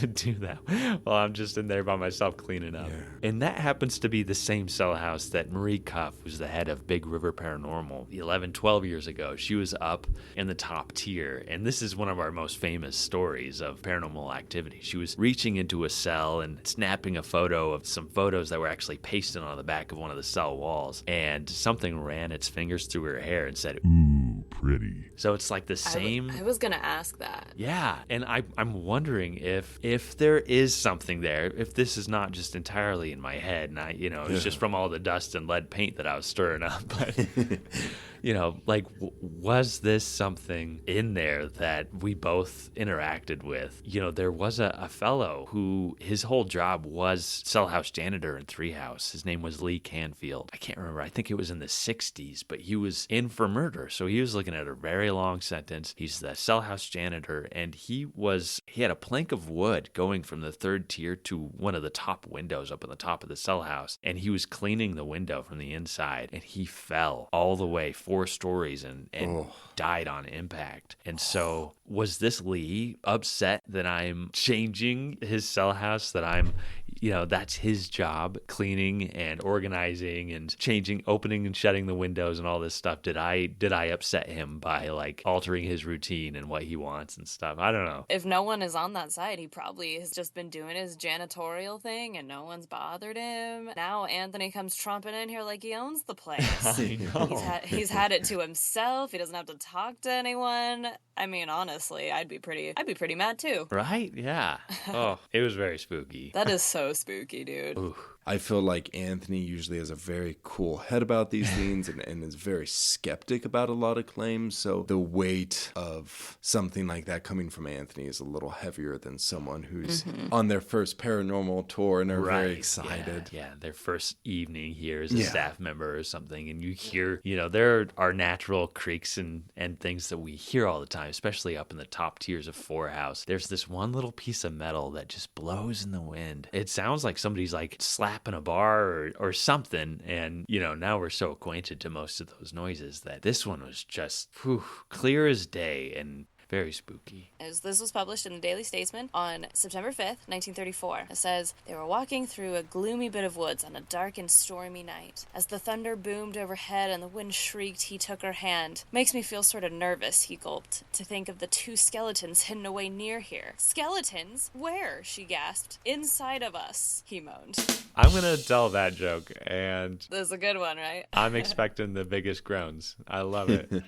do that while I'm just in there by myself cleaning up. Yeah. And that happens to be the same cell house that Marie Cuff, who's the head of Big River Paranormal, 11, 12 years ago. She was up in the top tier. And this is one of our most famous stories of paranormal activity. She was reaching into a cell and snapping a photo of some photos that were actually pasted on the back of one of the cell walls, and something ran its fingers through her hair and said, "Ooh, pretty." So it's like the same. I was gonna ask that. Yeah, and I'm wondering if there is something there, if this is not just entirely in my head, and it's just from all the dust and lead paint that I was stirring up, but was this something in there that we both interacted with? There was a fellow who his whole job was cell house janitor in Treehouse. His name was Lee Canfield. I can't remember. I think it was in the 60s, but he was in for murder. So he was looking at a very long sentence. He's the cell house janitor, and he had a plank of wood going from the third tier to one of the top windows up on the top of the cell house. And he was cleaning the window from the inside, and he fell all the way 4 stories and died on impact. And so was this Lee upset that I'm changing his cell house, that I'm, that's his job, cleaning and organizing and changing, opening and shutting the windows and all this stuff? Did I upset him by altering his routine and what he wants and stuff? I don't know. If no one is on that side, he probably has just been doing his janitorial thing and no one's bothered him. Now Anthony comes tromping in here like he owns the place. I know. He's had it to himself. He doesn't have to talk to anyone. I mean, honestly, I'd be pretty mad too. Right? Yeah. Oh, it was very spooky. That is so spooky, dude. Ooh. I feel like Anthony usually has a very cool head about these things and is very skeptic about a lot of claims. So the weight of something like that coming from Anthony is a little heavier than someone who's on their first paranormal tour and are very excited. Yeah, their first evening here as a staff member or something. And you hear, there are natural creaks and things that we hear all the time, especially up in the top tiers of Four House. There's this one little piece of metal that just blows in the wind. It sounds like somebody's slapping a bar or something, and now we're so acquainted to most of those noises that this one was just clear as day. And Very spooky. This was published in the Daily Statesman on September 5th, 1934. It says, they were walking through a gloomy bit of woods on a dark and stormy night. As the thunder boomed overhead and the wind shrieked, he took her hand. Makes me feel sort of nervous, he gulped, to think of the 2 skeletons hidden away near here. Skeletons? Where? She gasped. Inside of us, he moaned. I'm going to tell that joke, and This is a good one, right? I'm expecting the biggest groans. I love it.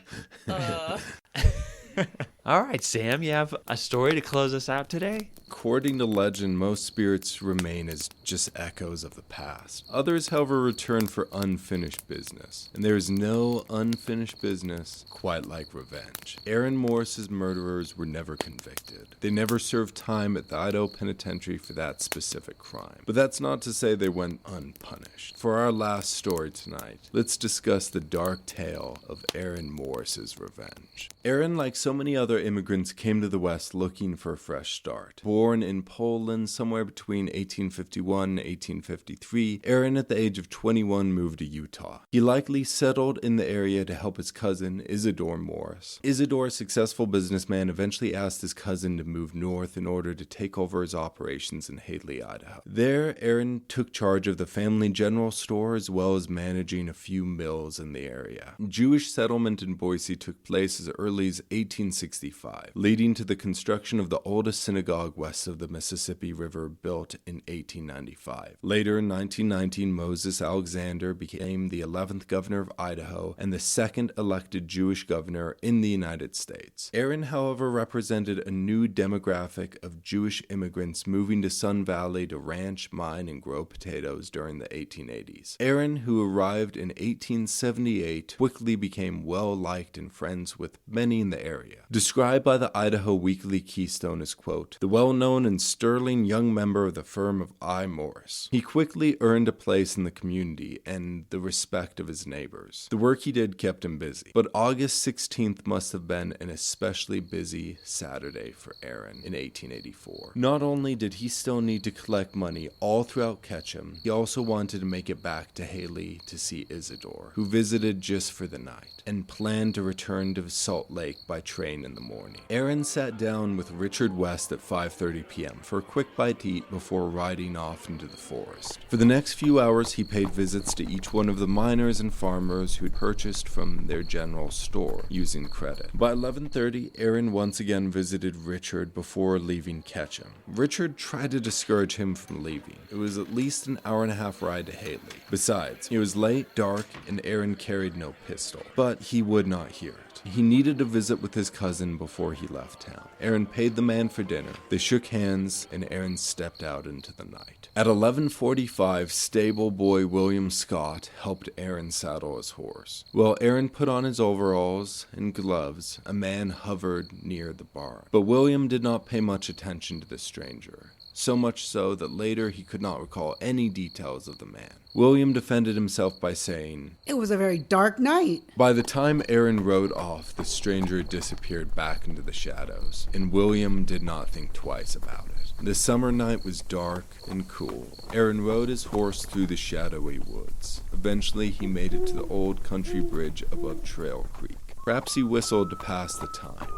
All right, Sam, you have a story to close us out today? According to legend, most spirits remain as just echoes of the past. Others, however, return for unfinished business. And there is no unfinished business quite like revenge. Aaron Morris's murderers were never convicted. They never served time at the Idaho Penitentiary for that specific crime. But that's not to say they went unpunished. For our last story tonight, let's discuss the dark tale of Aaron Morris's revenge. Aaron, like so many other immigrants, came to the West looking for a fresh start. Born in Poland somewhere between 1851 and 1853, Aaron at the age of 21 moved to Utah. He likely settled in the area to help his cousin, Isidore Morris. Isidore, a successful businessman, eventually asked his cousin to move north in order to take over his operations in Haley, Idaho. There, Aaron took charge of the family general store as well as managing a few mills in the area. Jewish settlement in Boise took place as early as 1865, leading to the construction of the oldest synagogue west of the Mississippi River, built in 1895. Later in 1919, Moses Alexander became the 11th governor of Idaho and the second elected Jewish governor in the United States. Aaron, however, represented a new demographic of Jewish immigrants moving to Sun Valley to ranch, mine, and grow potatoes during the 1880s. Aaron, who arrived in 1878, quickly became well-liked and friends with many in the area. Described by the Idaho Weekly Keystone as, quote, the well-known and sterling young member of the firm of I. Morris. He quickly earned a place in the community and the respect of his neighbors. The work he did kept him busy, but August 16th must have been an especially busy Saturday for Aaron in 1884. Not only did he still need to collect money all throughout Ketchum, he also wanted to make it back to Haley to see Isidore, who visited just for the night, and planned to return to Salt Lake by train in the morning. Aaron sat down with Richard West at 5:30 p.m. for a quick bite to eat before riding off into the forest. For the next few hours, he paid visits to each one of the miners and farmers who had purchased from their general store using credit. By 11:30, Aaron once again visited Richard before leaving Ketchum. Richard tried to discourage him from leaving. It was at least an hour-and-a-half ride to Haley. Besides, it was late, dark, and Aaron carried no pistol. But he would not hear it. He needed to visit with his cousin before he left town. Aaron paid the man for dinner. They shook hands, and Aaron stepped out into the night. At 11:45, stable boy William Scott helped Aaron saddle his horse. While Aaron put on his overalls and gloves, a man hovered near the barn. But William did not pay much attention to the stranger. So much so that later he could not recall any details of the man. William defended himself by saying, "It was a very dark night." By the time Aaron rode off, the stranger disappeared back into the shadows, and William did not think twice about it. The summer night was dark and cool. Aaron rode his horse through the shadowy woods. Eventually, he made it to the old country bridge above Trail Creek. Perhaps he whistled to pass the time.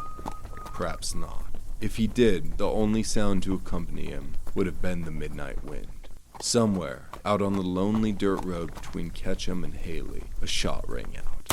Perhaps not. If he did, the only sound to accompany him would have been the midnight wind. Somewhere, out on the lonely dirt road between Ketchum and Haley, a shot rang out.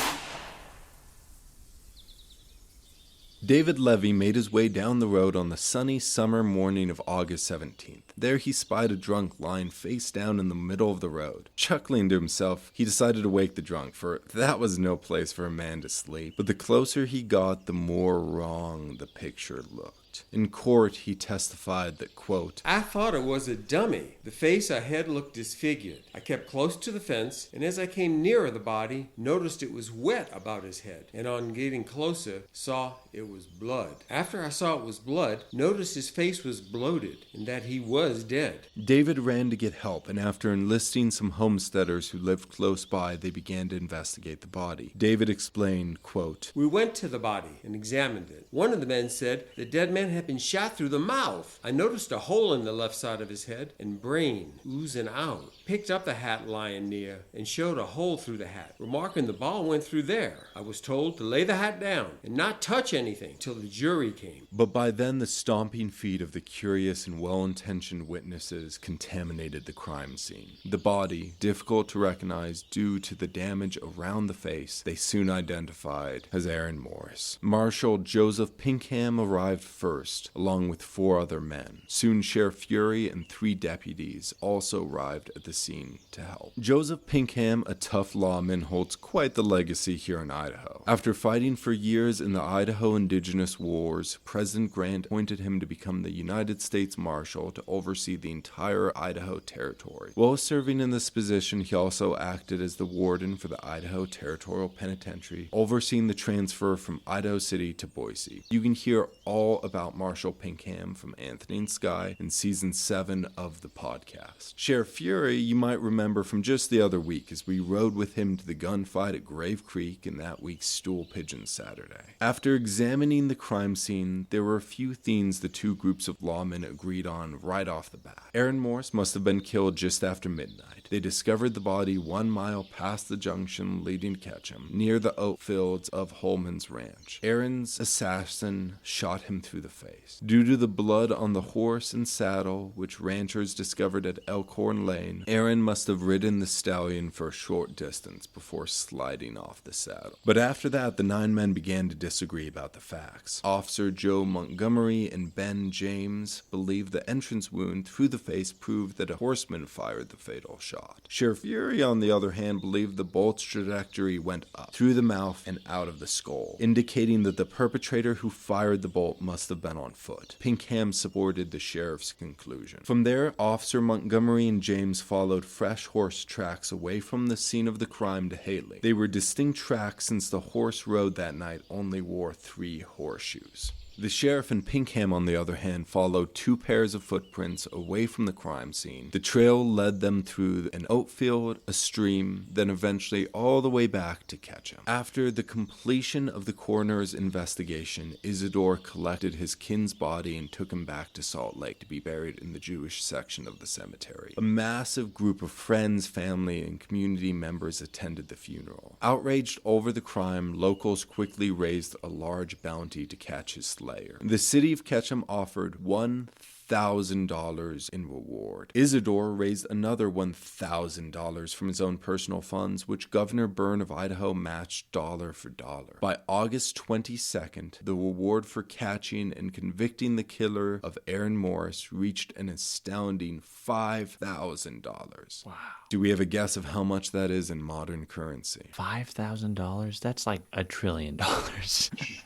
David Levy made his way down the road on the sunny summer morning of August 17th. There he spied a drunk lying face down in the middle of the road. Chuckling to himself, he decided to wake the drunk, for that was no place for a man to sleep. But the closer he got, the more wrong the picture looked. In court, he testified that, quote, I thought it was a dummy. The face I had looked disfigured. I kept close to the fence, and as I came nearer the body, noticed it was wet about his head, and on getting closer, saw it was blood. After I saw it was blood, noticed his face was bloated, and that he was dead. David ran to get help, and after enlisting some homesteaders who lived close by, they began to investigate the body. David explained, quote, We went to the body and examined it. One of the men said the dead man man had been shot through the mouth. I noticed a hole in the left side of his head and brain oozing out. Picked up the hat lying near and showed a hole through the hat, remarking the ball went through there. I was told to lay the hat down and not touch anything till the jury came. But by then, the stomping feet of the curious and well-intentioned witnesses contaminated the crime scene. The body, difficult to recognize due to the damage around the face, they soon identified as Aaron Morris. Marshal Joseph Pinkham arrived first, along with 4 other men. Soon Sheriff Fury and 3 deputies also arrived at the scene to help. Joseph Pinkham, a tough lawman, holds quite the legacy here in Idaho. After fighting for years in the Idaho Indigenous Wars, President Grant appointed him to become the United States Marshal to oversee the entire Idaho Territory. While serving in this position, he also acted as the warden for the Idaho Territorial Penitentiary, overseeing the transfer from Idaho City to Boise. You can hear all about Marshal Pinkham from Anthony and Sky in Season 7 of the podcast. Sheriff Fury, you might remember from just the other week, as we rode with him to the gunfight at Grave Creek in that week's Stool Pigeon Saturday. After examining the crime scene, there were a few themes the 2 groups of lawmen agreed on right off the bat. Aaron Morris must have been killed just after midnight. They discovered the body 1 mile past the junction leading to Ketchum, near the oat fields of Holman's Ranch. Aaron's assassin shot him through the face. Due to the blood on the horse and saddle, which ranchers discovered at Elkhorn Lane, Aaron must have ridden the stallion for a short distance before sliding off the saddle. But after that, the 9 men began to disagree about the facts. Officer Joe Montgomery and Ben James believed the entrance wound through the face proved that a horseman fired the fatal shot. Sheriff Fury, on the other hand, believed the bolt's trajectory went up, through the mouth and out of the skull, indicating that the perpetrator who fired the bolt must have been on foot. Pinkham supported the sheriff's conclusion. From there, Officer Montgomery and James followed fresh horse tracks away from the scene of the crime to Haley. They were distinct tracks since the horse rode that night only wore 3 horseshoes. The sheriff and Pinkham, on the other hand, followed 2 pairs of footprints away from the crime scene. The trail led them through an oat field, a stream, then eventually all the way back to Ketchum. After the completion of the coroner's investigation, Isidore collected his kin's body and took him back to Salt Lake to be buried in the Jewish section of the cemetery. A massive group of friends, family, and community members attended the funeral. Outraged over the crime, locals quickly raised a large bounty to catch his slayer. The city of Ketchum offered $1,000 in reward. Isidore raised another $1,000 from his own personal funds, which Governor Byrne of Idaho matched dollar for dollar. By August 22nd, the reward for catching and convicting the killer of Aaron Morris reached an astounding $5,000. Wow. Do we have a guess of how much that is in modern currency? $5,000? That's like $1 trillion.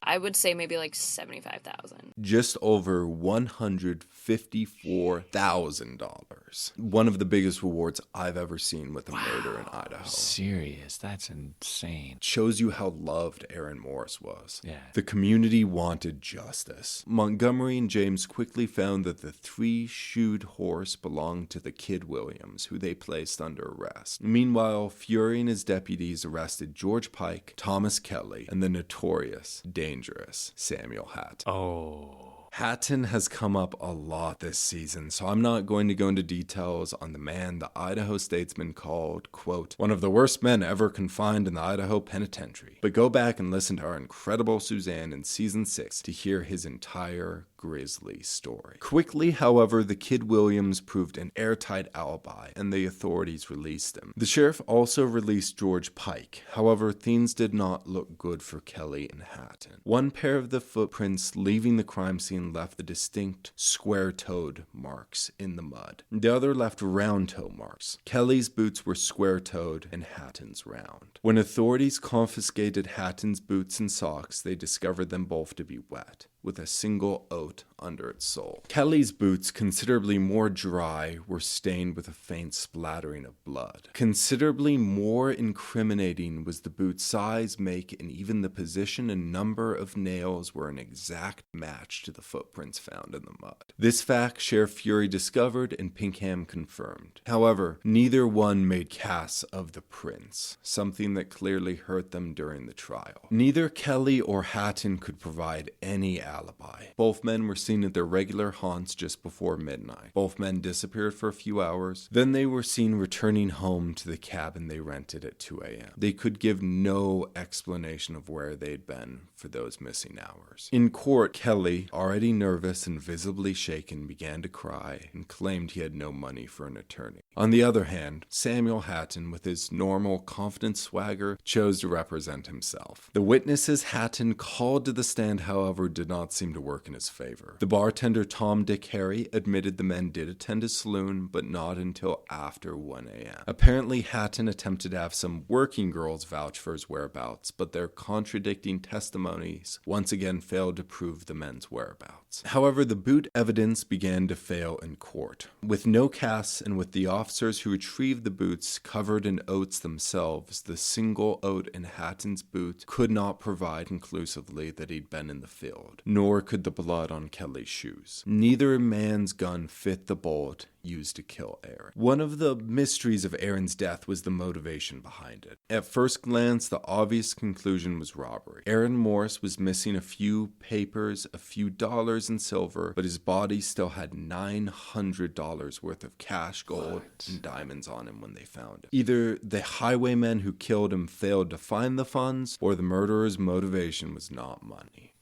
I would say maybe like 75,000. Just over $154,000. One of the biggest rewards I've ever seen with a murder in Idaho. Serious? That's insane. Shows you how loved Aaron Morris was. Yeah. The community wanted justice. Montgomery and James quickly found that the 3-shoed horse belonged to the Kid Williams, who they placed under arrest. Meanwhile, Fury and his deputies arrested George Pike, Thomas Kelly, and the notorious, dangerous Samuel Hatt. Oh. Hatton has come up a lot this season, so I'm not going to go into details on the man the Idaho Statesman called, quote, one of the worst men ever confined in the Idaho Penitentiary. But go back and listen to our incredible Suzanne in Season 6 to hear his entire grisly story. Quickly, however, the Kid Williams proved an airtight alibi, and the authorities released him. The sheriff also released George Pike. However, things did not look good for Kelly and Hatton. One pair of the footprints leaving the crime scene left the distinct square-toed marks in the mud. The other left round-toe marks. Kelly's boots were square-toed and Hatton's round. When authorities confiscated Hatton's boots and socks, they discovered them both to be wet, with a single oat under its sole. Kelly's boots, considerably more dry, were stained with a faint splattering of blood. Considerably more incriminating was the boot's size, make, and even the position and number of nails were an exact match to the footprints found in the mud. This fact Sheriff Fury discovered and Pinkham confirmed. However, neither one made casts of the prints, something that clearly hurt them during the trial. Neither Kelly or Hatton could provide any alibi. Both men were seen at their regular haunts just before midnight. Both men disappeared for a few hours. Then they were seen returning home to the cabin they rented at 2 a.m. They could give no explanation of where they'd been for those missing hours. In court, Kelly, already nervous and visibly shaken, began to cry and claimed he had no money for an attorney. On the other hand, Samuel Hatton, with his normal, confident swagger, chose to represent himself. The witnesses Hatton called to the stand, however, did not seem to work in his favor. The bartender Tom Dick Harry admitted the men did attend a saloon, but not until after 1 a.m. Apparently, Hatton attempted to have some working girls vouch for his whereabouts, but their contradicting testimonies once again failed to prove the men's whereabouts. However, the boot evidence began to fail in court. With no casts and with the officers who retrieved the boots covered in oats themselves, the single oat in Hatton's boot could not provide conclusively that he'd been in the field, nor could the blood on Kelly's shoes. Neither man's gun fit the bullet used to kill Aaron. One of the mysteries of Aaron's death was the motivation behind it. At first glance, the obvious conclusion was robbery. Aaron Morris was missing a few papers, a few dollars in silver, but his body still had $900 worth of cash, gold, and diamonds on him when they found him. Either the highwaymen who killed him failed to find the funds, or the murderer's motivation was not money.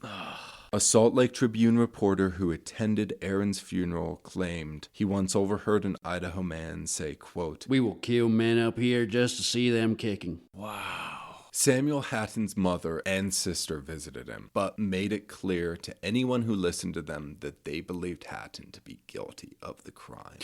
A Salt Lake Tribune reporter who attended Aaron's funeral claimed he once overheard an Idaho man say, quote, "We will kill men up here just to see them kicking." Wow. Samuel Hatton's mother and sister visited him, but made it clear to anyone who listened to them that they believed Hatton to be guilty of the crime.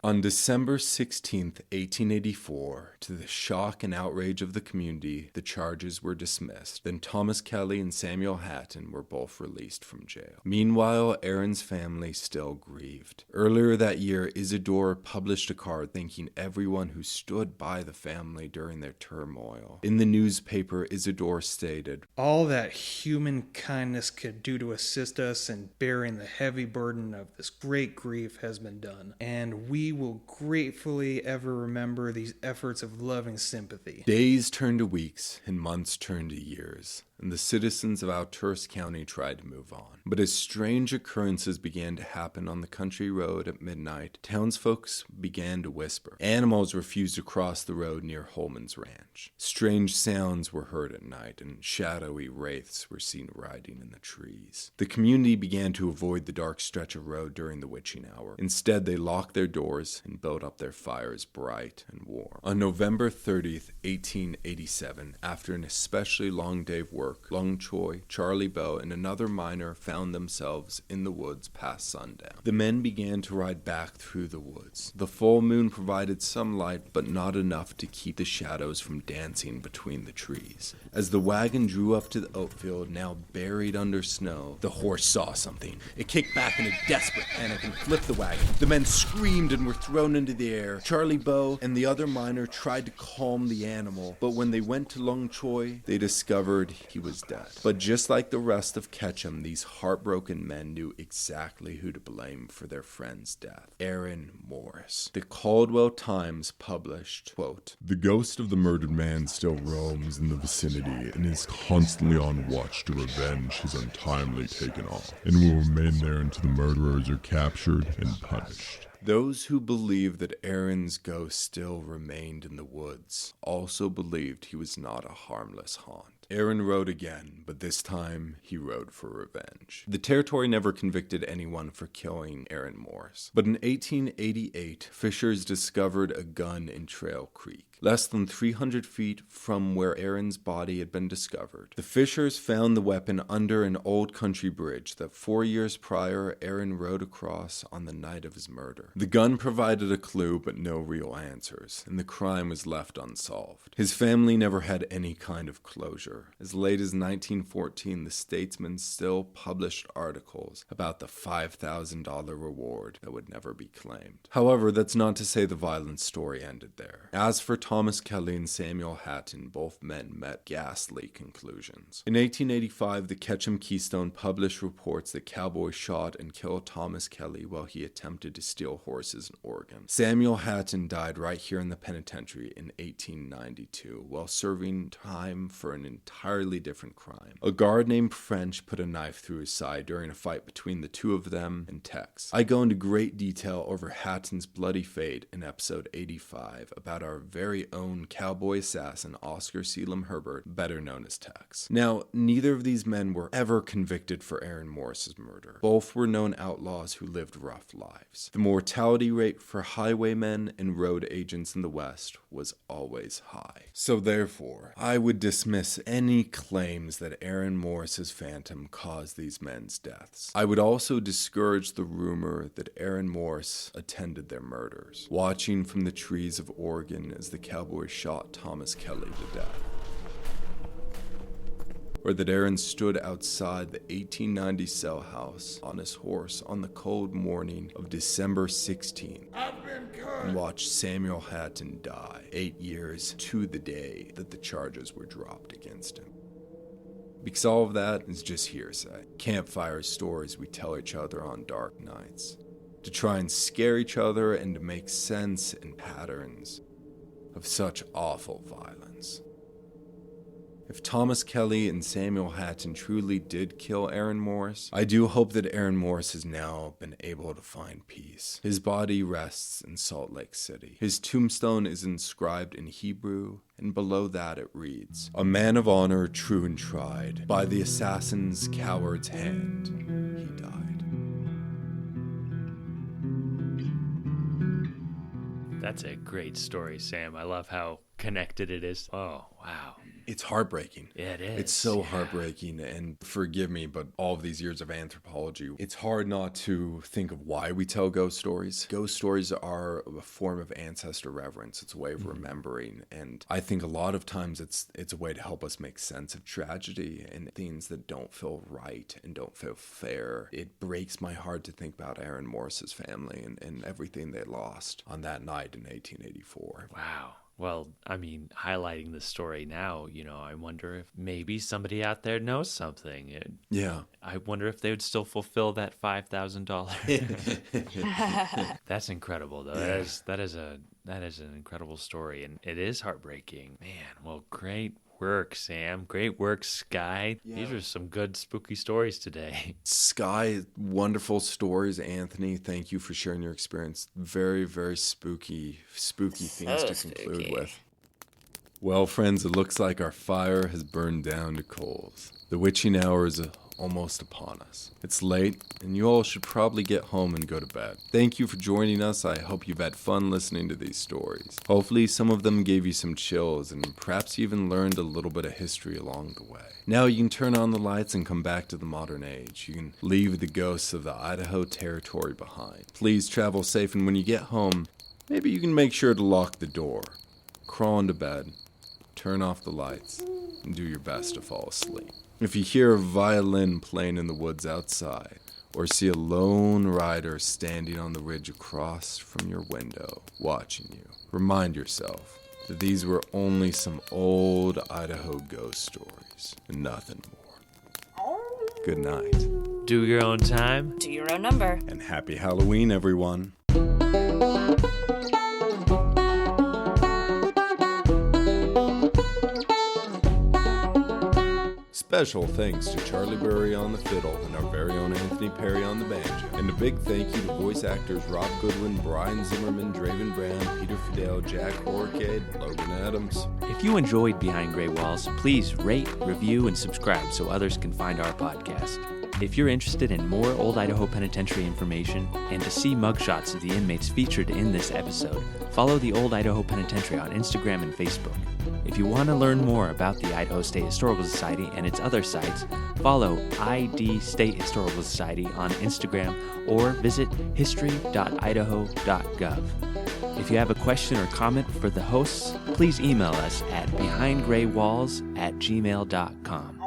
On December 16th, 1884, to the shock and outrage of the community, the charges were dismissed. Then Thomas Kelly and Samuel Hatton were both released from jail. Meanwhile, Aaron's family still grieved. Earlier that year, Isidore published a card thanking everyone who stood by the family during their turmoil. In the newspaper, Isidore stated, "All that human kindness could do to assist us in bearing the heavy burden of this great grief has been done, and we will gratefully ever remember these efforts of loving sympathy." Days turned to weeks, and months turned to years, and the citizens of Alturas County tried to move on. But as strange occurrences began to happen on the country road at midnight, townsfolk began to whisper. Animals refused to cross the road near Holman's ranch. Strange sounds were heard at night, and shadowy wraiths were seen riding in the trees. The community began to avoid the dark stretch of road during the witching hour. Instead, they locked their doors and built up their fires bright and warm. On November 30th, 1887, after an especially long day of work, Lung Choi, Charlie Bow, and another miner found themselves in the woods past sundown. The men began to ride back through the woods. The full moon provided some light, but not enough to keep the shadows from dancing between the trees. As the wagon drew up to the oat field, now buried under snow, the horse saw something. It kicked back in a desperate panic and flipped the wagon. The men screamed and were thrown into the air. Charlie Bow and the other miner tried to calm the animal, but when they went to Lung Choi, they discovered he was dead. But just like the rest of Ketchum, these heartbroken men knew exactly who to blame for their friend's death. Aaron Morris. The Caldwell Times published, quote, "The ghost of the murdered man still roams in the vicinity and is constantly on watch to revenge his untimely taken off, and will remain there until the murderers are captured and punished." Those who believed that Aaron's ghost still remained in the woods also believed he was not a harmless haunt. Aaron rode again, but this time he rode for revenge. The territory never convicted anyone for killing Aaron Morris, but in 1888, fishers discovered a gun in Trail Creek, less than 300 feet from where Aaron's body had been discovered. The fishers found the weapon under an old country bridge that 4 years prior Aaron rode across on the night of his murder. The gun provided a clue, but no real answers, and the crime was left unsolved. His family never had any kind of closure. As late as 1914, the Statesman still published articles about the $5,000 reward that would never be claimed. However, that's not to say the violent story ended there. As for Thomas Kelly and Samuel Hatton, both men met ghastly conclusions. In 1885, the Ketchum-Keystone published reports that cowboys shot and killed Thomas Kelly while he attempted to steal horses in Oregon. Samuel Hatton died right here in the penitentiary in 1892 while serving time for an entirely different crime. A guard named French put a knife through his side during a fight between the two of them and Tex. I go into great detail over Hatton's bloody fate in episode 85 about our very own cowboy assassin Oscar Selim Herbert, better known as Tex. Now, neither of these men were ever convicted for Aaron Morris's murder. Both were known outlaws who lived rough lives. The mortality rate for highwaymen and road agents in the West was always high. So therefore, I would dismiss any claims that Aaron Morris's phantom caused these men's deaths. I would also discourage the rumor that Aaron Morris attended their murders, watching from the trees of Oregon as the cowboys shot Thomas Kelly to death. Or that Aaron stood outside the 1890 cell house on his horse on the cold morning of December 16th and watched Samuel Hatton die 8 years to the day that the charges were dropped against him. Because all of that is just hearsay. Campfire stories we tell each other on dark nights, to try and scare each other and to make sense and patterns of such awful violence. If Thomas Kelly and Samuel Hatton truly did kill Aaron Morris, I do hope that Aaron Morris has now been able to find peace. His body rests in Salt Lake City. His tombstone is inscribed in Hebrew, and below that it reads, "A man of honor, true and tried, by the assassin's coward's hand, he died." That's a great story, Sam. I love how connected it is. Oh, wow. It's heartbreaking. Yeah, it is. It's so heartbreaking, and forgive me, but all of these years of anthropology, it's hard not to think of why we tell ghost stories. Ghost stories are a form of ancestor reverence. It's a way of remembering, and I think a lot of times it's a way to help us make sense of tragedy and things that don't feel right and don't feel fair. It breaks my heart to think about Aaron Morris's family and everything they lost on that night in 1884. Wow. Well, I mean, highlighting the story now, I wonder if maybe somebody out there knows something. Yeah. I wonder if they would still fulfill that $5,000. That's incredible, though. Yeah. That is an incredible story, and it is heartbreaking. Man, well, great work, Sam. Great work, Sky. Yeah. These are some good spooky stories today. Sky, wonderful stories. Anthony, thank you for sharing your experience. Very, very spooky things to conclude with. Well, friends, it looks like our fire has burned down to coals. The witching hour is almost upon us. It's late, and you all should probably get home and go to bed. Thank you for joining us. I hope you've had fun listening to these stories. Hopefully some of them gave you some chills, and perhaps you even learned a little bit of history along the way. Now you can turn on the lights and come back to the modern age. You can leave the ghosts of the Idaho Territory behind. Please travel safe, and when you get home, maybe you can make sure to lock the door, crawl into bed, turn off the lights, and do your best to fall asleep. If you hear a violin playing in the woods outside, or see a lone rider standing on the ridge across from your window watching you, remind yourself that these were only some old Idaho ghost stories and nothing more. Good night. Do your own time. Do your own number. And happy Halloween, everyone. Special thanks to Charlie Burry on the fiddle and our very own Anthony Perry on the banjo. And a big thank you to voice actors Rob Goodwin, Brian Zimmerman, Draven Brown, Peter Fidel, Jack Horcade, Logan Adams. If you enjoyed Behind Gray Walls, please rate, review, and subscribe so others can find our podcast. If you're interested in more Old Idaho Penitentiary information and to see mugshots of the inmates featured in this episode, follow the Old Idaho Penitentiary on Instagram and Facebook. If you want to learn more about the Idaho State Historical Society and its other sites, follow ID State Historical Society on Instagram or visit history.idaho.gov. If you have a question or comment for the hosts, please email us at behindgraywalls@gmail.com.